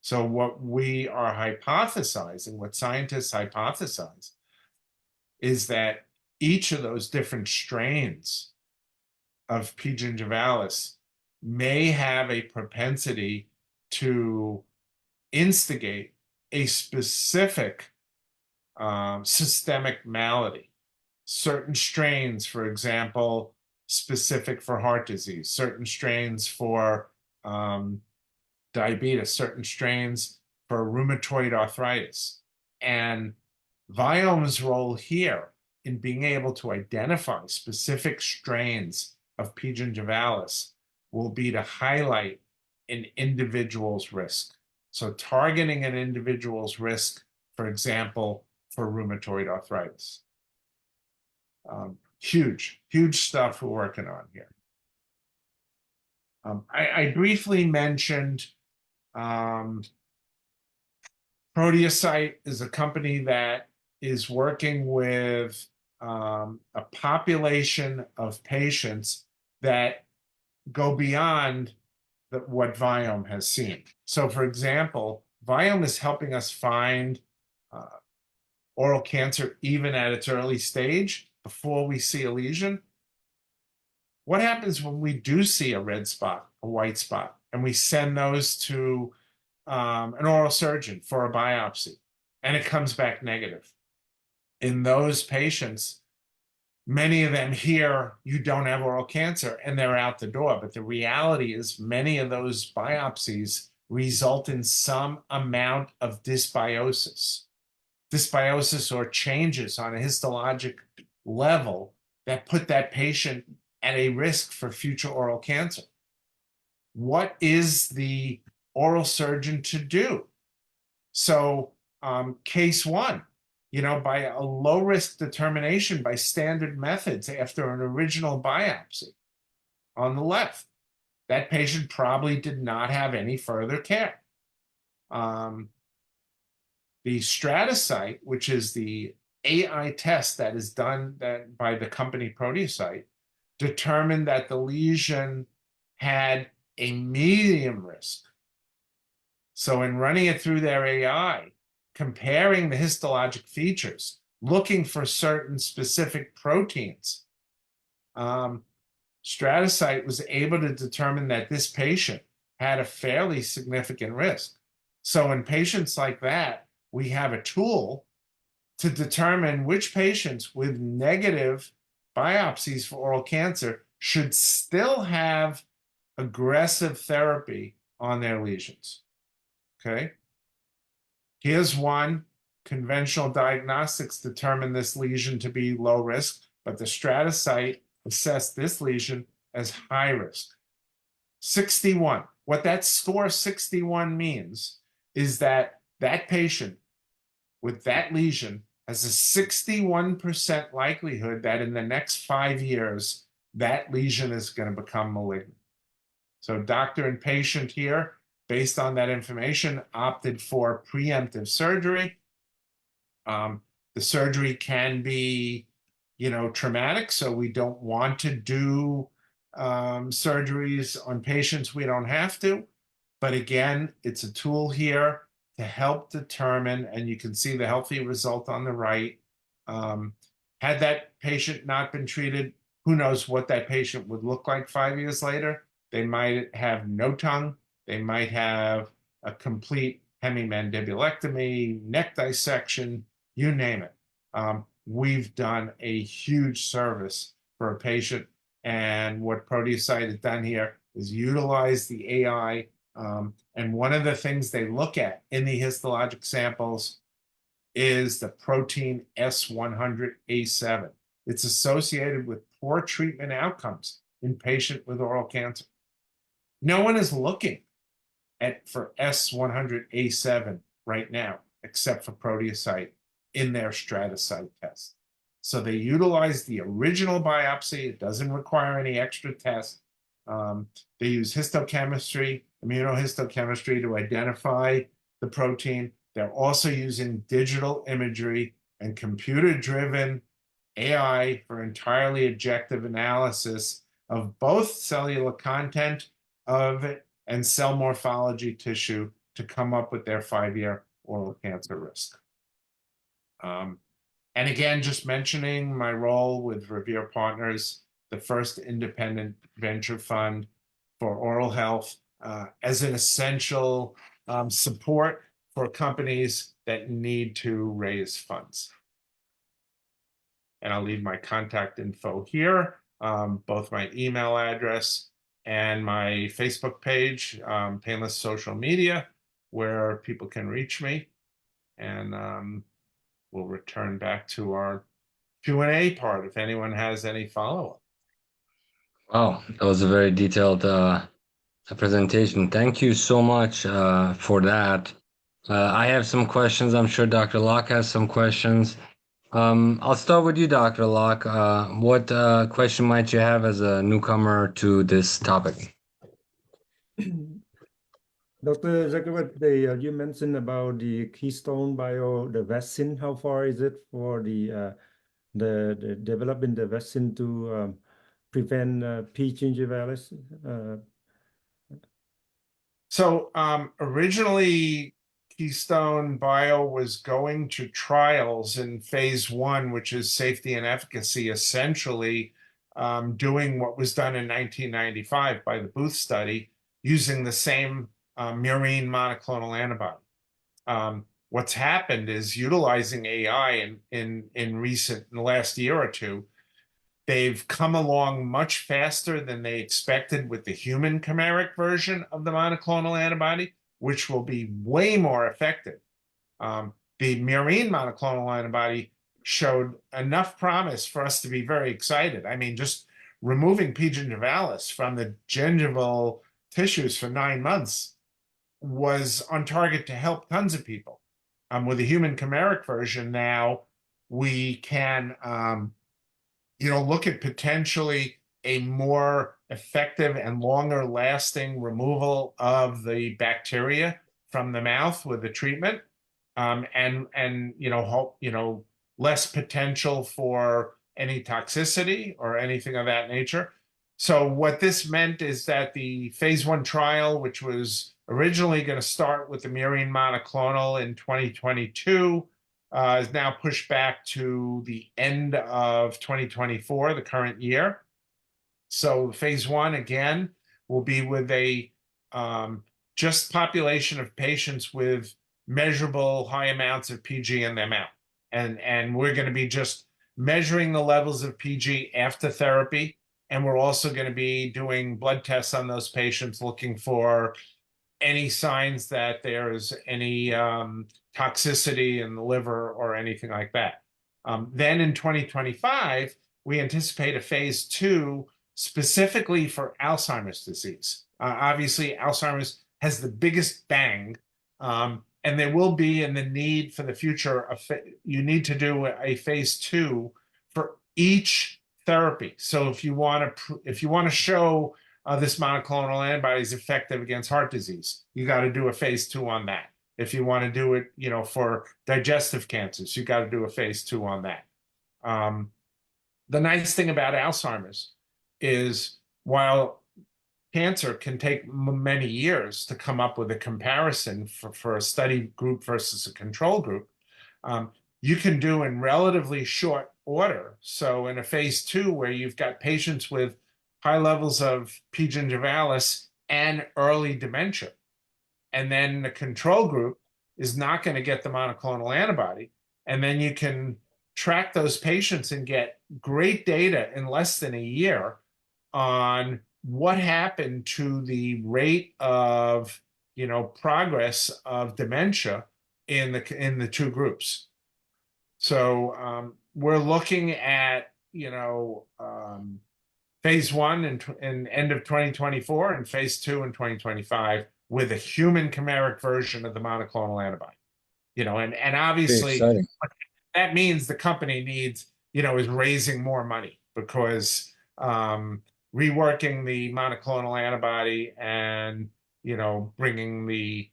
So what we are hypothesizing, what scientists hypothesize, is that each of those different strains of P. gingivalis may have a propensity to instigate a specific systemic malady. Certain strains, for example, specific for heart disease, certain strains for diabetes, certain strains for rheumatoid arthritis. And Viome's role here in being able to identify specific strains of P. gingivalis will be to highlight an individual's risk. So targeting an individual's risk, for example, for rheumatoid arthritis. Huge stuff we're working on here. I briefly mentioned Proteocyte is a company that is working with a population of patients that go beyond what Viome has seen. So for example, Viome is helping us find oral cancer even at its early stage before we see a lesion. What happens when we do see a red spot, a white spot, and we send those to an oral surgeon for a biopsy, and it comes back negative? In those patients, Many of them hear you don't have oral cancer and they're out the door. But the reality is many of those biopsies result in some amount of dysbiosis or changes on a histologic level that put that patient at a risk for future oral cancer. What is the oral surgeon to do? So, case one, by a low risk determination by standard methods after an original biopsy on the left, that patient probably did not have any further care. The Stratocyte, which is the AI test that is done by the company Proteocyte, determined that the lesion had a medium risk. So in running it through their AI, comparing the histologic features, looking for certain specific proteins, Stratocyte was able to determine that this patient had a fairly significant risk. So in patients like that, we have a tool to determine which patients with negative biopsies for oral cancer should still have aggressive therapy on their lesions. Okay. Here's one. Conventional diagnostics determine this lesion to be low risk, but the Stratocyte assessed this lesion as high risk. 61. What that score 61 means is that that patient with that lesion has a 61% likelihood that in the next 5 years, that lesion is going to become malignant. So doctor and patient here, based on that information, opted for preemptive surgery. The surgery can be, traumatic, so we don't want to do surgeries on patients we don't have to. But again, it's a tool here to help determine, and you can see the healthy result on the right. Had that patient not been treated, who knows what that patient would look like 5 years later. They might have no tongue. They might have a complete hemimandibulectomy, neck dissection, you name it. We've done a huge service for a patient. And what Proteocyte has done here is utilize the AI. And one of the things they look at in the histologic samples is the protein S100A7. It's associated with poor treatment outcomes in patient with oral cancer. No one is looking for S100A7 right now, except for Proteocyte in their Stratocyte test. So they utilize the original biopsy. It doesn't require any extra tests. They use histochemistry, immunohistochemistry to identify the protein. They're also using digital imagery and computer-driven AI for entirely objective analysis of both cellular content of it and cell morphology tissue to come up with their 5-year oral cancer risk. And again, just mentioning my role with Revere Partners, the first independent venture fund for oral health, as an essential support for companies that need to raise funds. And I'll leave my contact info here, both my email address and my Facebook page, Painless Social Media, where people can reach me. And we'll return back to our Q&A part if anyone has any follow-up. Wow, that was a very detailed presentation. Thank you so much for that. I have some questions. I'm sure Dr. Locke has some questions. I'll start with you, Dr. Locke. What question might you have as a newcomer to this topic? Dr. Zuckerberg, you mentioned about the Keystone Bio, the vaccine. How far is it for the developing the vaccine to prevent P. gingivalis? So originally, Keystone Bio was going to trials in phase 1, which is safety and efficacy, essentially doing what was done in 1995 by the Booth study, using the same murine monoclonal antibody. What's happened is utilizing AI in the last year or two, They've come along much faster than they expected with the human chimeric version of the monoclonal antibody, which will be way more effective. The murine monoclonal antibody showed enough promise for us to be very excited. I mean, just removing P. gingivalis from the gingival tissues for 9 months was on target to help tons of people. With the human chimeric version now, we can look at potentially a more effective and longer lasting removal of the bacteria from the mouth with the treatment, and hope less potential for any toxicity or anything of that nature. So what this meant is that the phase 1 trial, which was originally going to start with the murine monoclonal in 2022, is now pushed back to the end of 2024, the current year. So phase 1 again will be with a just population of patients with measurable high amounts of PG in their mouth, and we're going to be just measuring the levels of PG after therapy, and we're also going to be doing blood tests on those patients, looking for any signs that there is any toxicity in the liver or anything like that. Then in 2025, we anticipate a phase 2 specifically for Alzheimer's disease. Obviously, Alzheimer's has the biggest bang, and there will be in the need for the future, you need to do a phase 2 for each therapy. So if you want to show this monoclonal antibody is effective against heart disease, you got to do a phase 2 on that. If you want to do it, for digestive cancers, you got to do a phase 2 on that. The nice thing about Alzheimer's is while cancer can take many years to come up with a comparison for a study group versus a control group, you can do in relatively short order. So in a phase 2 where you've got patients with high levels of P. gingivalis and early dementia, and then the control group is not going to get the monoclonal antibody, and then you can track those patients and get great data in less than a year on what happened to the rate of progress of dementia in the 2 groups. So we're looking at phase 1 in end of 2024 and phase 2 in 2025 with a human chimeric version of the monoclonal antibody. And obviously that means the company needs, is raising more money, because reworking the monoclonal antibody and, bringing the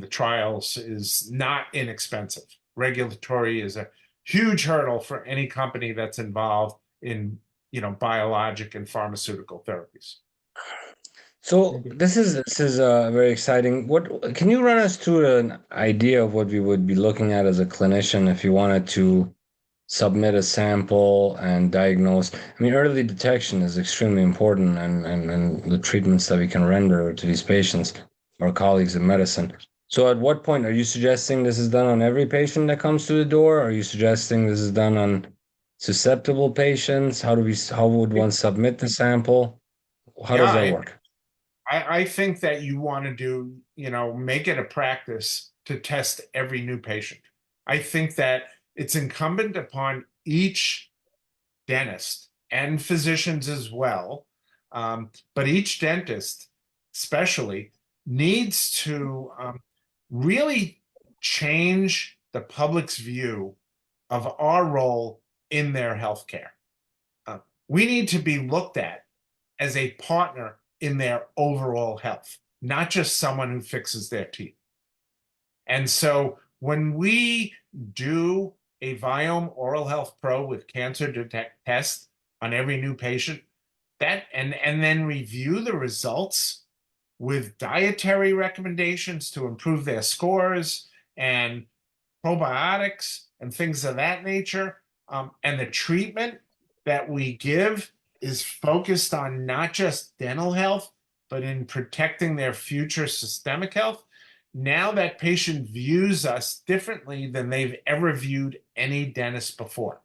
trials is not inexpensive. Regulatory is a huge hurdle for any company that's involved in biologic and pharmaceutical therapies. So this is very exciting. What can you run us through an idea of what we would be looking at as a clinician if you wanted to submit a sample and diagnose? I mean, early detection is extremely important, and the treatments that we can render to these patients, our colleagues in medicine. So at what point are you suggesting this is done on every patient that comes to the door? Are you suggesting this is done on susceptible patients? How would one submit the sample? How does that work? I think that you want to do, make it a practice to test every new patient. I think that it's incumbent upon each dentist and physicians as well, but each dentist especially needs to really change the public's view of our role in their healthcare. We need to be looked at as a partner in their overall health, not just someone who fixes their teeth. And so when we do a Viome Oral Health Pro with cancer detect test on every new patient, and then review the results with dietary recommendations to improve their scores and probiotics and things of that nature, and the treatment that we give is focused on not just dental health, but in protecting their future systemic health. Now that patient views us differently than they've ever viewed any dentist before.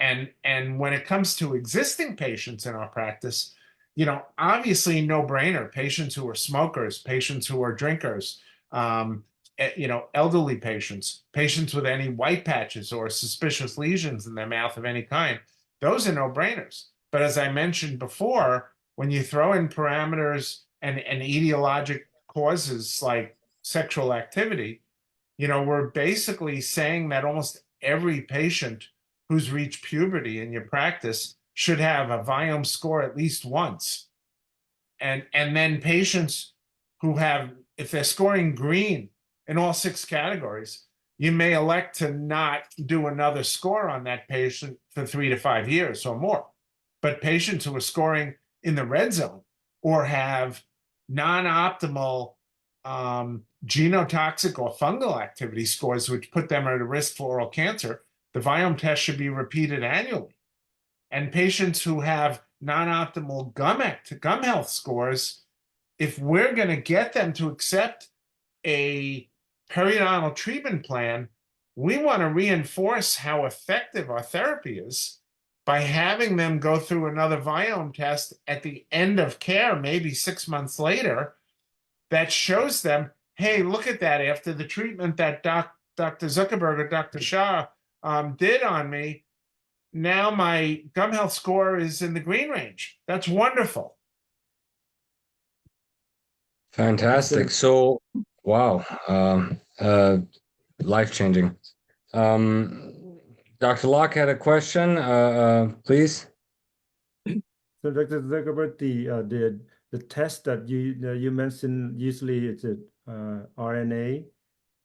And when it comes to existing patients in our practice, obviously no-brainer, patients who are smokers, patients who are drinkers, elderly patients, patients with any white patches or suspicious lesions in their mouth of any kind, those are no-brainers. But as I mentioned before, when you throw in parameters and etiologic causes like sexual activity, we're basically saying that almost every patient who's reached puberty in your practice should have a Viome score at least once. And then patients who have, if they're scoring green in all 6 categories, you may elect to not do another score on that patient for 3 to 5 years or more. But patients who are scoring in the red zone or have non-optimal genotoxic or fungal activity scores, which put them at a risk for oral cancer, the Viome test should be repeated annually. And patients who have non-optimal gum health scores, if we're going to get them to accept a periodontal treatment plan, we want to reinforce how effective our therapy is by having them go through another Viome test at the end of care, maybe 6 months later, that shows them, hey, look at that. After the treatment that Dr. Zuckerberg or Dr. Shah did on me, now my gum health score is in the green range. That's wonderful. Fantastic. So, wow, life-changing. Dr. Locke had a question, please. So Dr. Zuckerberg, the test that you mentioned, usually it's a RNA,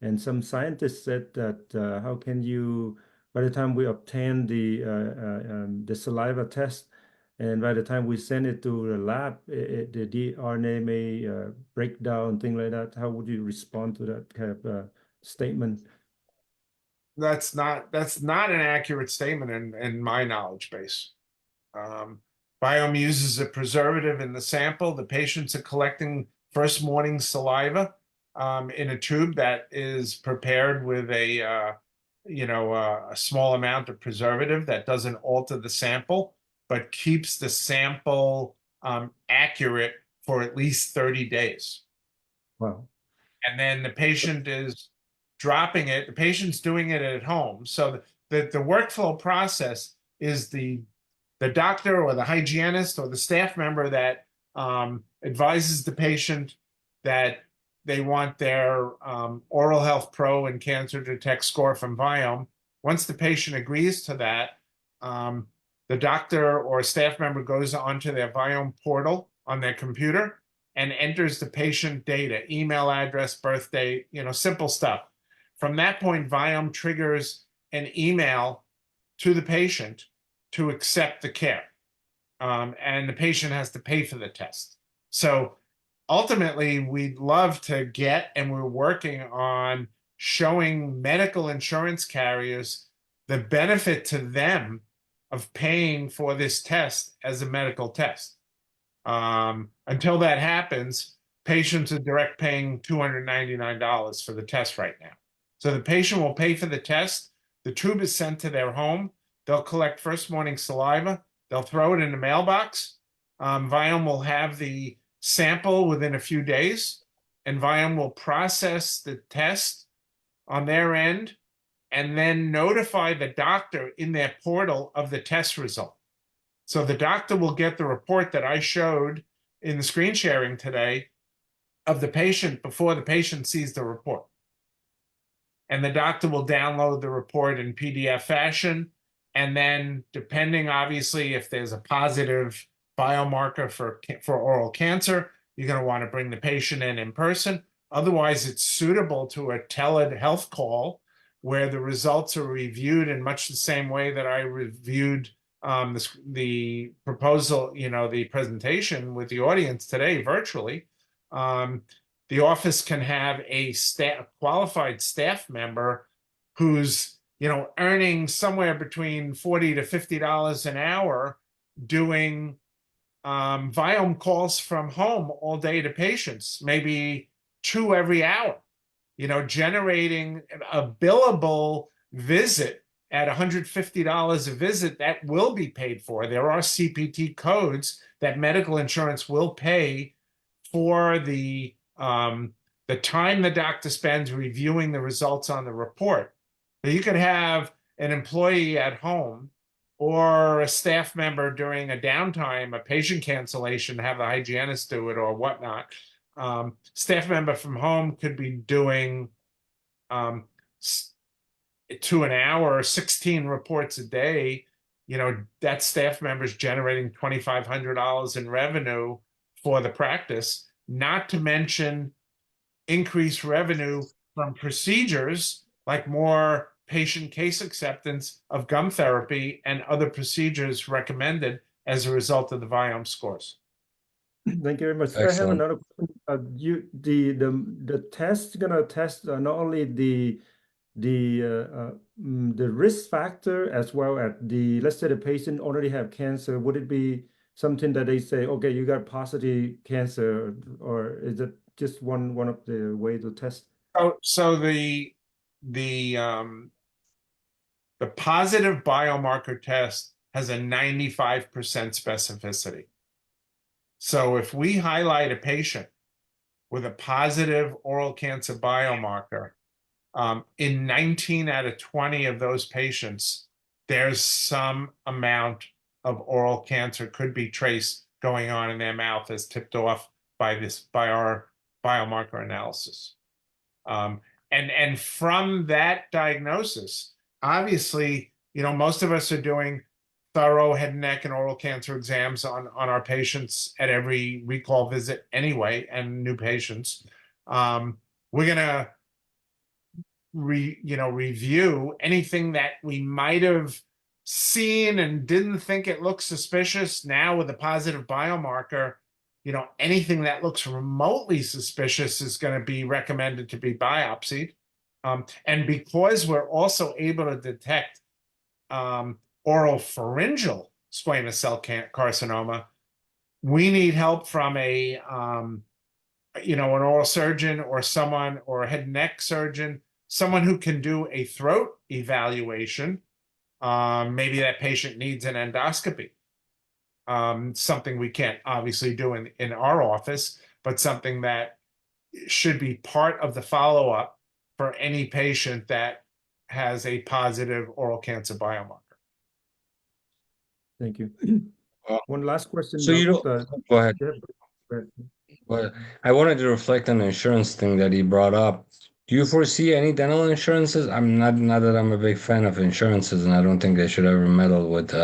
and some scientists said that how can you, by the time we obtain the saliva test, and by the time we send it to the lab, the RNA may break down, things like that. How would you respond to that kind of statement? That's not an accurate statement in my knowledge base. Viome uses a preservative in the sample. The patients are collecting first morning saliva in a tube that is prepared with a small amount of preservative that doesn't alter the sample, but keeps the sample accurate for at least 30 days. Wow. And then the patient is dropping it. The patient's doing it at home. So the workflow process is the doctor or the hygienist or the staff member that advises the patient that they want their Oral Health Pro and Cancer Detect score from Viome. Once the patient agrees to that, the doctor or staff member goes onto their Viome portal on their computer and enters the patient data, email address, birth date, simple stuff. From that point, Viome triggers an email to the patient to accept the care. And the patient has to pay for the test. So ultimately, we'd love to get, and we're working on showing medical insurance carriers the benefit to them of paying for this test as a medical test. Until that happens, patients are direct paying $299 for the test right now. So the patient will pay for the test. The tube is sent to their home. They'll collect first morning saliva. They'll throw it in the mailbox. Viome will have the sample within a few days, and Viome will process the test on their end and then notify the doctor in their portal of the test result. So the doctor will get the report that I showed in the screen sharing today of the patient before the patient sees the report. And the doctor will download the report in PDF fashion. And then, depending, obviously, if there's a positive biomarker for oral cancer, you're going to want to bring the patient in person. Otherwise, it's suitable to a telehealth call where the results are reviewed in much the same way that I reviewed the proposal, the presentation with the audience today virtually. The office can have a qualified staff member who's earning somewhere between $40 to $50 an hour doing Viome calls from home all day to patients, maybe 2 every hour, generating a billable visit at $150 a visit, that will be paid for. There are CPT codes that medical insurance will pay for the time the doctor spends reviewing the results on the report. So you could have an employee at home or a staff member during a downtime, a patient cancellation, have a hygienist do it or whatnot. Staff member from home could be doing to an hour, 16 reports a day. That staff member's generating $2,500 in revenue for the practice, not to mention increased revenue from procedures like more patient case acceptance of gum therapy and other procedures recommended as a result of the Viome scores. Thank you very much. I have Excellent. another question. The test gonna test not only the risk factor as well as let's say the patient already have cancer. Would it be something that they say, okay, you got positive cancer, or is it just one of the way to test? So the positive biomarker test has a 95% specificity. So if we highlight a patient with a positive oral cancer biomarker, in 19 out of 20 of those patients, there's some amount of oral cancer could be traced going on in their mouth as tipped off by our biomarker analysis. And from that diagnosis, obviously, most of us are doing thorough head and neck and oral cancer exams on our patients at every recall visit anyway, and new patients. We're gonna review anything that we might have seen and didn't think it looked suspicious. Now with a positive biomarker, anything that looks remotely suspicious is going to be recommended to be biopsied. And because we're also able to detect oropharyngeal squamous cell carcinoma, we need help from an oral surgeon or a head and neck surgeon, someone who can do a throat evaluation. Maybe that patient needs an endoscopy. Something we can't obviously do in our office, but something that should be part of the follow-up for any patient that has a positive oral cancer biomarker. Thank you. One last question. So go ahead. But I wanted to reflect on the insurance thing that he brought up. Do you foresee any dental insurances? I'm not that I'm a big fan of insurances, and I don't think they should ever meddle with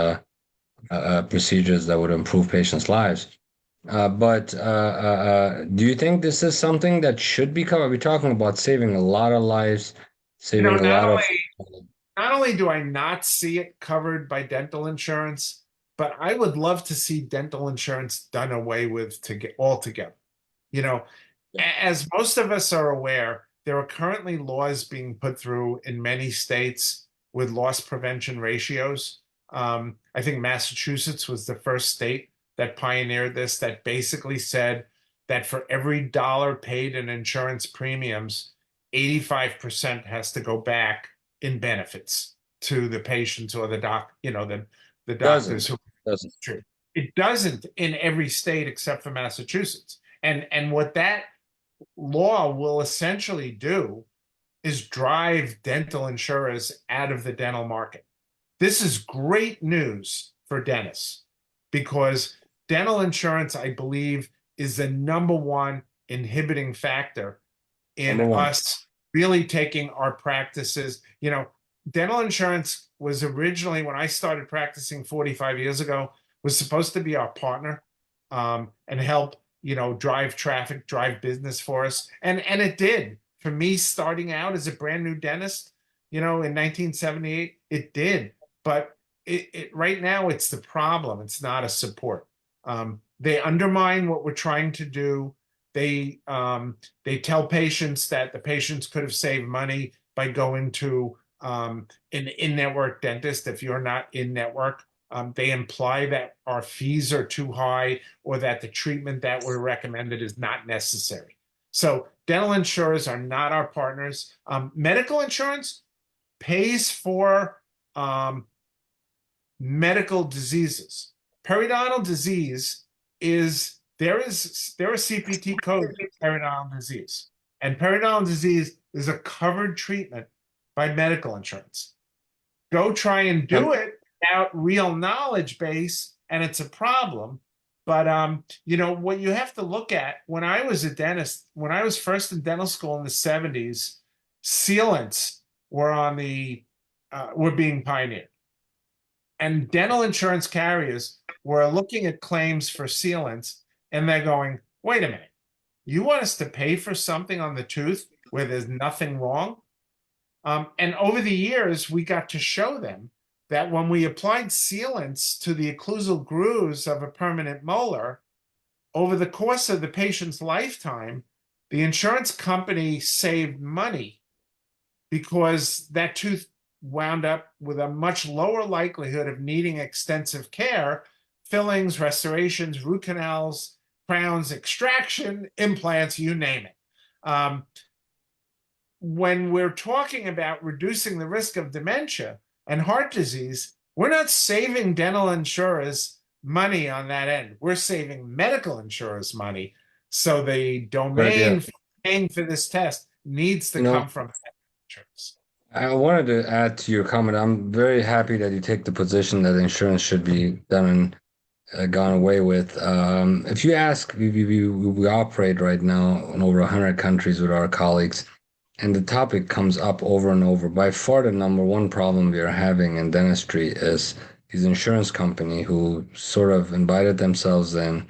procedures that would improve patients' lives. But do you think this is something that should be covered? We're talking about saving a lot of lives, saving a lot of. Not only do I not see it covered by dental insurance, but I would love to see dental insurance done away with altogether. As most of us are aware, there are currently laws being put through in many states with loss prevention ratios. I think Massachusetts was the first state that pioneered this, that basically said that for every dollar paid in insurance premiums, 85% has to go back in benefits to the patients or the doctors who. Doesn't. True. It doesn't in every state except for Massachusetts. And what that law will essentially do is drive dental insurers out of the dental market. This is great news for dentists because dental insurance, I believe, is the #1 inhibiting factor in us really taking our practices. Dental insurance was originally, when I started practicing 45 years ago, was supposed to be our partner and help, drive traffic, drive business for us. And it did. For me, starting out as a brand new dentist, in 1978, it did. But right now, it's the problem. It's not a support. They undermine what we're trying to do. They tell patients that the patients could have saved money by going to an in-network dentist if you're not in-network. They imply that our fees are too high or that the treatment that we're recommended is not necessary. So dental insurers are not our partners. Medical insurance pays for medical diseases. Periodontal disease there are CPT codes for periodontal disease, and periodontal disease is a covered treatment by medical insurance. Go try and do it without real knowledge base, and it's a problem. But what you have to look at, when I was a dentist, when I was first in dental school in the 70s, sealants were being pioneered. And dental insurance carriers were looking at claims for sealants, and they're going, wait a minute, you want us to pay for something on the tooth where there's nothing wrong? And over the years, we got to show them that when we applied sealants to the occlusal grooves of a permanent molar, over the course of the patient's lifetime, the insurance company saved money because that tooth wound up with a much lower likelihood of needing extensive care, fillings, restorations, root canals, crowns, extraction, implants, you name it. When we're talking about reducing the risk of dementia and heart disease, we're not saving dental insurers money on that end. We're saving medical insurers money. So the domain for paying for this test needs to come from insurance. I wanted to add to your comment. I'm very happy that you take the position that insurance should be done and gone away with. If you ask, we operate right now in over 100 countries with our colleagues, and the topic comes up over and over. By far, the number one problem we are having in dentistry is these insurance company who sort of invited themselves in,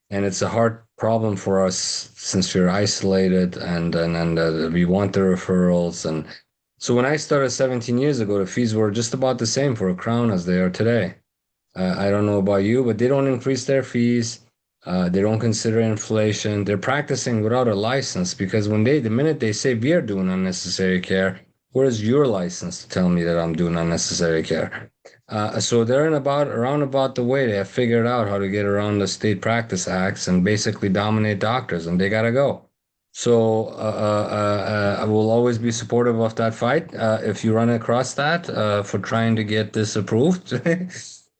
and it's a hard problem for us since we're isolated and we want the referrals. And so when I started 17 years ago, the fees were just about the same for a crown as they are today. I don't know about you, but they don't increase their fees. They don't consider inflation. They're practicing without a license because the minute they say we are doing unnecessary care, where is your license to tell me that I'm doing unnecessary care? So they're around about the way. They have figured out how to get around the state practice acts and basically dominate doctors, and they gotta go. So I will always be supportive of that fight if you run across that for trying to get this approved.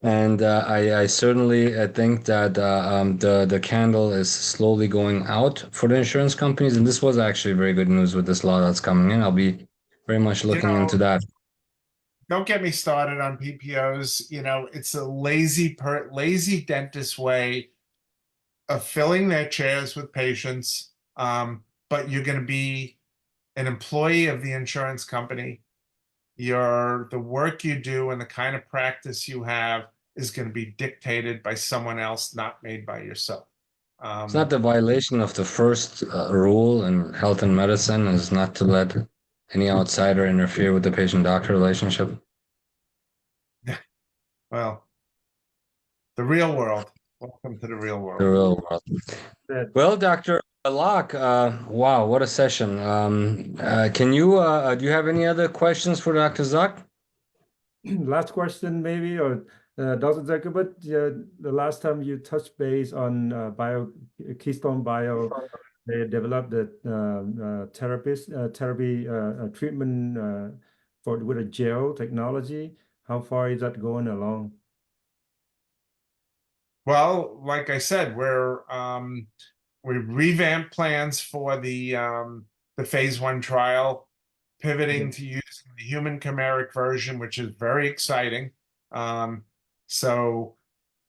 And I certainly think that the candle is slowly going out for the insurance companies. And this was actually very good news with this law that's coming in. I'll be very much looking into that. Don't get me started on PPOs. It's a lazy dentist way of filling their chairs with patients. But you're going to be an employee of the insurance company. The work you do and the kind of practice you have is going to be dictated by someone else, not made by yourself. It's not the violation of the first rule in health and medicine is not to let any outsider interfere with the patient-doctor relationship. Well, the real world. Welcome to the real world. The real world. Well, Dr. Locke, wow, what a session. Do you have any other questions for Dr. Zuck? Last question, maybe, or Dr. Zuckerberg, the last time you touched base on Keystone Bio, they developed the therapy treatment with a gel technology. How far is that going along? Well, like I said, we revamped plans for the phase 1 trial, pivoting to using the human chimeric version, which is very exciting. So,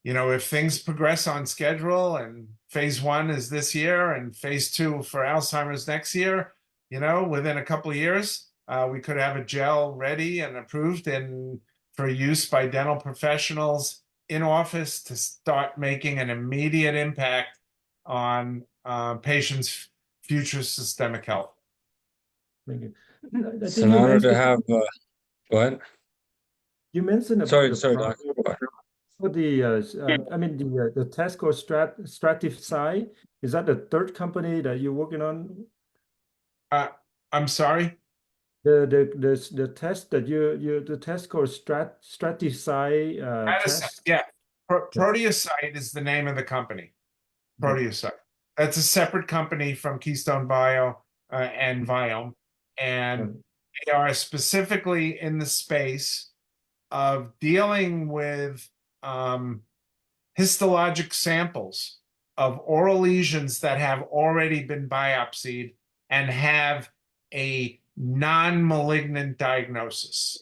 if things progress on schedule and phase 1 is this year and phase 2 for Alzheimer's next year, within a couple of years, we could have a gel ready and approved for use by dental professionals in office to start making an immediate impact on patients' future systemic health. Thank you. It's an honor to have. Go ahead. You mentioned about sorry, Doc. For the test called Stratify, is that the third company that you're working on? I'm sorry. The test that the test called Stratify test. Yeah, Proteocyte is the name of the company. Proteocyte. That's a separate company from Keystone Bio and Viome, and they are specifically in the space of dealing with histologic samples of oral lesions that have already been biopsied and have a non-malignant diagnosis,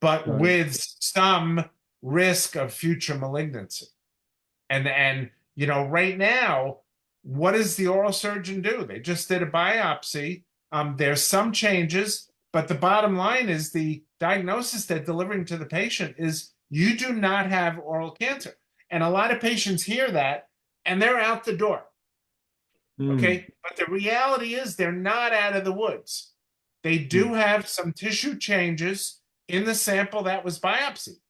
but Right. with some risk of future malignancy. And right now, what does the oral surgeon do? They just did a biopsy. There's some changes, but the bottom line is the diagnosis they're delivering to the patient is you do not have oral cancer. And a lot of patients hear that and they're out the door. Okay. But the reality is they're not out of the woods. They do have some tissue changes in the sample that was biopsied.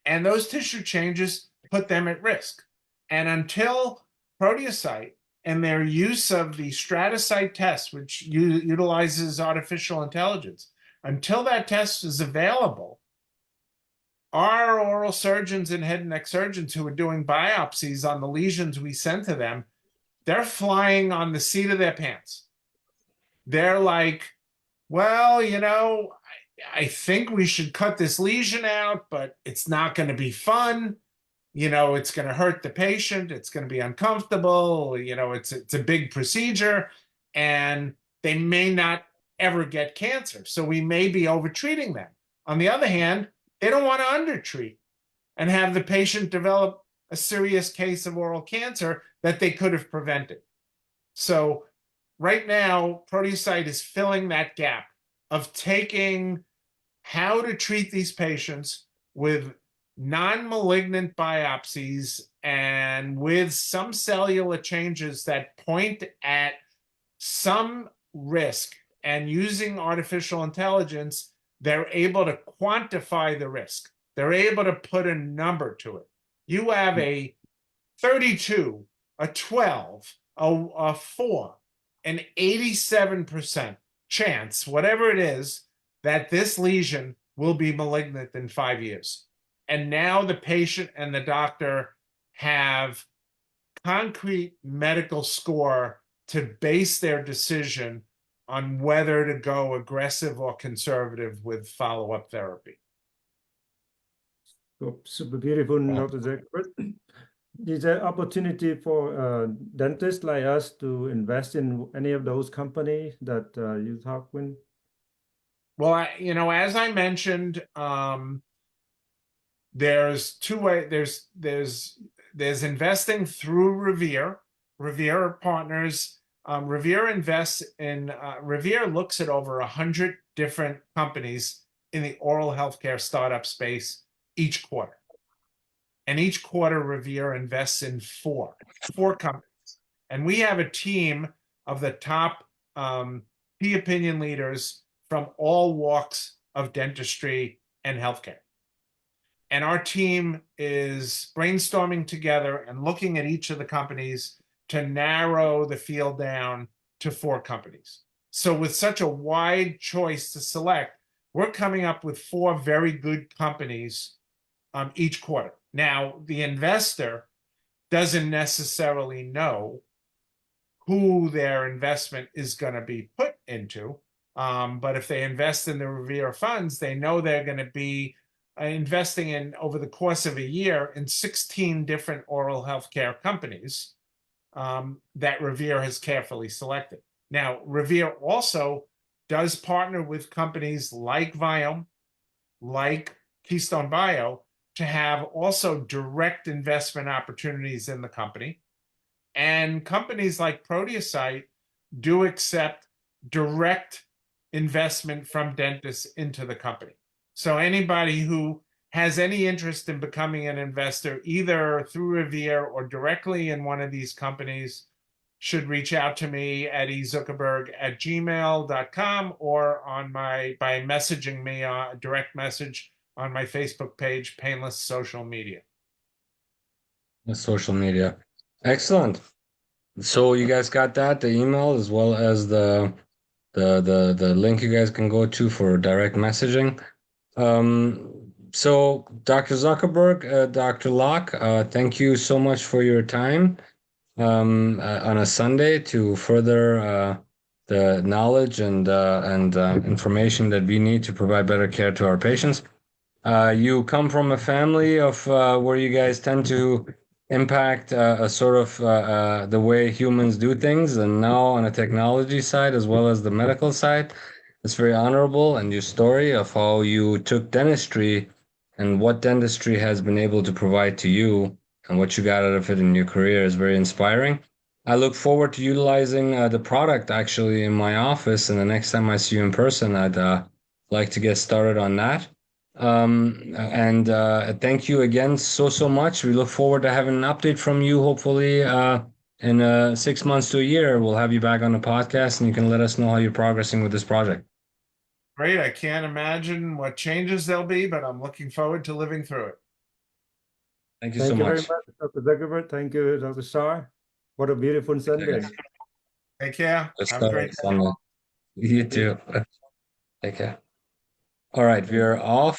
And those tissue changes put them at risk. And until Proteocyte and their use of the Stratocyte test, which utilizes artificial intelligence, until that test is available, our oral surgeons and head and neck surgeons who are doing biopsies on the lesions we send to them, they're flying on the seat of their pants. They're like, well, I think we should cut this lesion out, but it's not going to be fun. It's going to hurt the patient. It's going to be uncomfortable. It's a big procedure, and they may not ever get cancer. So we may be overtreating them. On the other hand, they don't want to undertreat and have the patient develop a serious case of oral cancer that they could have prevented. So right now, Proteocyte is filling that gap of taking how to treat these patients with non-malignant biopsies and with some cellular changes that point at some risk, and using artificial intelligence, they're able to quantify the risk. They're able to put a number to it. You have a 32, a 12, a 4, an 87% chance, whatever it is, that this lesion will be malignant in 5 years. And now the patient and the doctor have concrete medical score to base their decision on whether to go aggressive or conservative with follow-up therapy. Super beautiful, Dr. Zuckerberg. Is there opportunity for dentists like us to invest in any of those companies that you talk with? Well, as I mentioned, there's two ways. There's investing through Revere. Revere partners. Revere invests in. Revere looks at over 100 different companies in the oral healthcare startup space each quarter. And each quarter, Revere invests in four companies. And we have a team of the top key opinion leaders from all walks of dentistry and healthcare. And our team is brainstorming together and looking at each of the companies to narrow the field down to 4 companies. So with such a wide choice to select, we're coming up with 4 very good companies each quarter. Now, the investor doesn't necessarily know who their investment is going to be put into. But if they invest in the Revere funds, they know they're going to be investing in, over the course of a year, in 16 different oral healthcare companies that Revere has carefully selected. Now, Revere also does partner with companies like Viome, like Keystone Bio, to have also direct investment opportunities in the company. And companies like Proteocyte do accept direct investment from dentists into the company. So anybody who has any interest in becoming an investor, either through Revere or directly in one of these companies, should reach out to me at ezuckerberg@gmail.com or by messaging me a direct message on my Facebook page, Painless Social Media. The social media. Excellent. So you guys got that, the email, as well as the link you guys can go to for direct messaging. So Dr. Zuckerberg, Dr. Locke, thank you so much for your time on a Sunday to further the knowledge and information that we need to provide better care to our patients. You come from a family of where you guys tend to impact a sort of the way humans do things, and now on a technology side as well as the medical side. It's very honorable, and your story of how you took dentistry and what dentistry has been able to provide to you and what you got out of it in your career is very inspiring. I look forward to utilizing the product actually in my office, and the next time I see you in person, I'd like to get started on that. And thank you again so much. We look forward to having an update from you. Hopefully, in 6 months to a year, we'll have you back on the podcast, and you can let us know how you're progressing with this project. Great. I can't imagine what changes there'll be, but I'm looking forward to living through it. Thank you Thank so you very much. much, Dr. Zuckerberg. Thank you, Dr. Shah. What a beautiful Sunday. Take care. Let's Have a start great on Sunday. You Thank you. too. Take care. All right, we're off.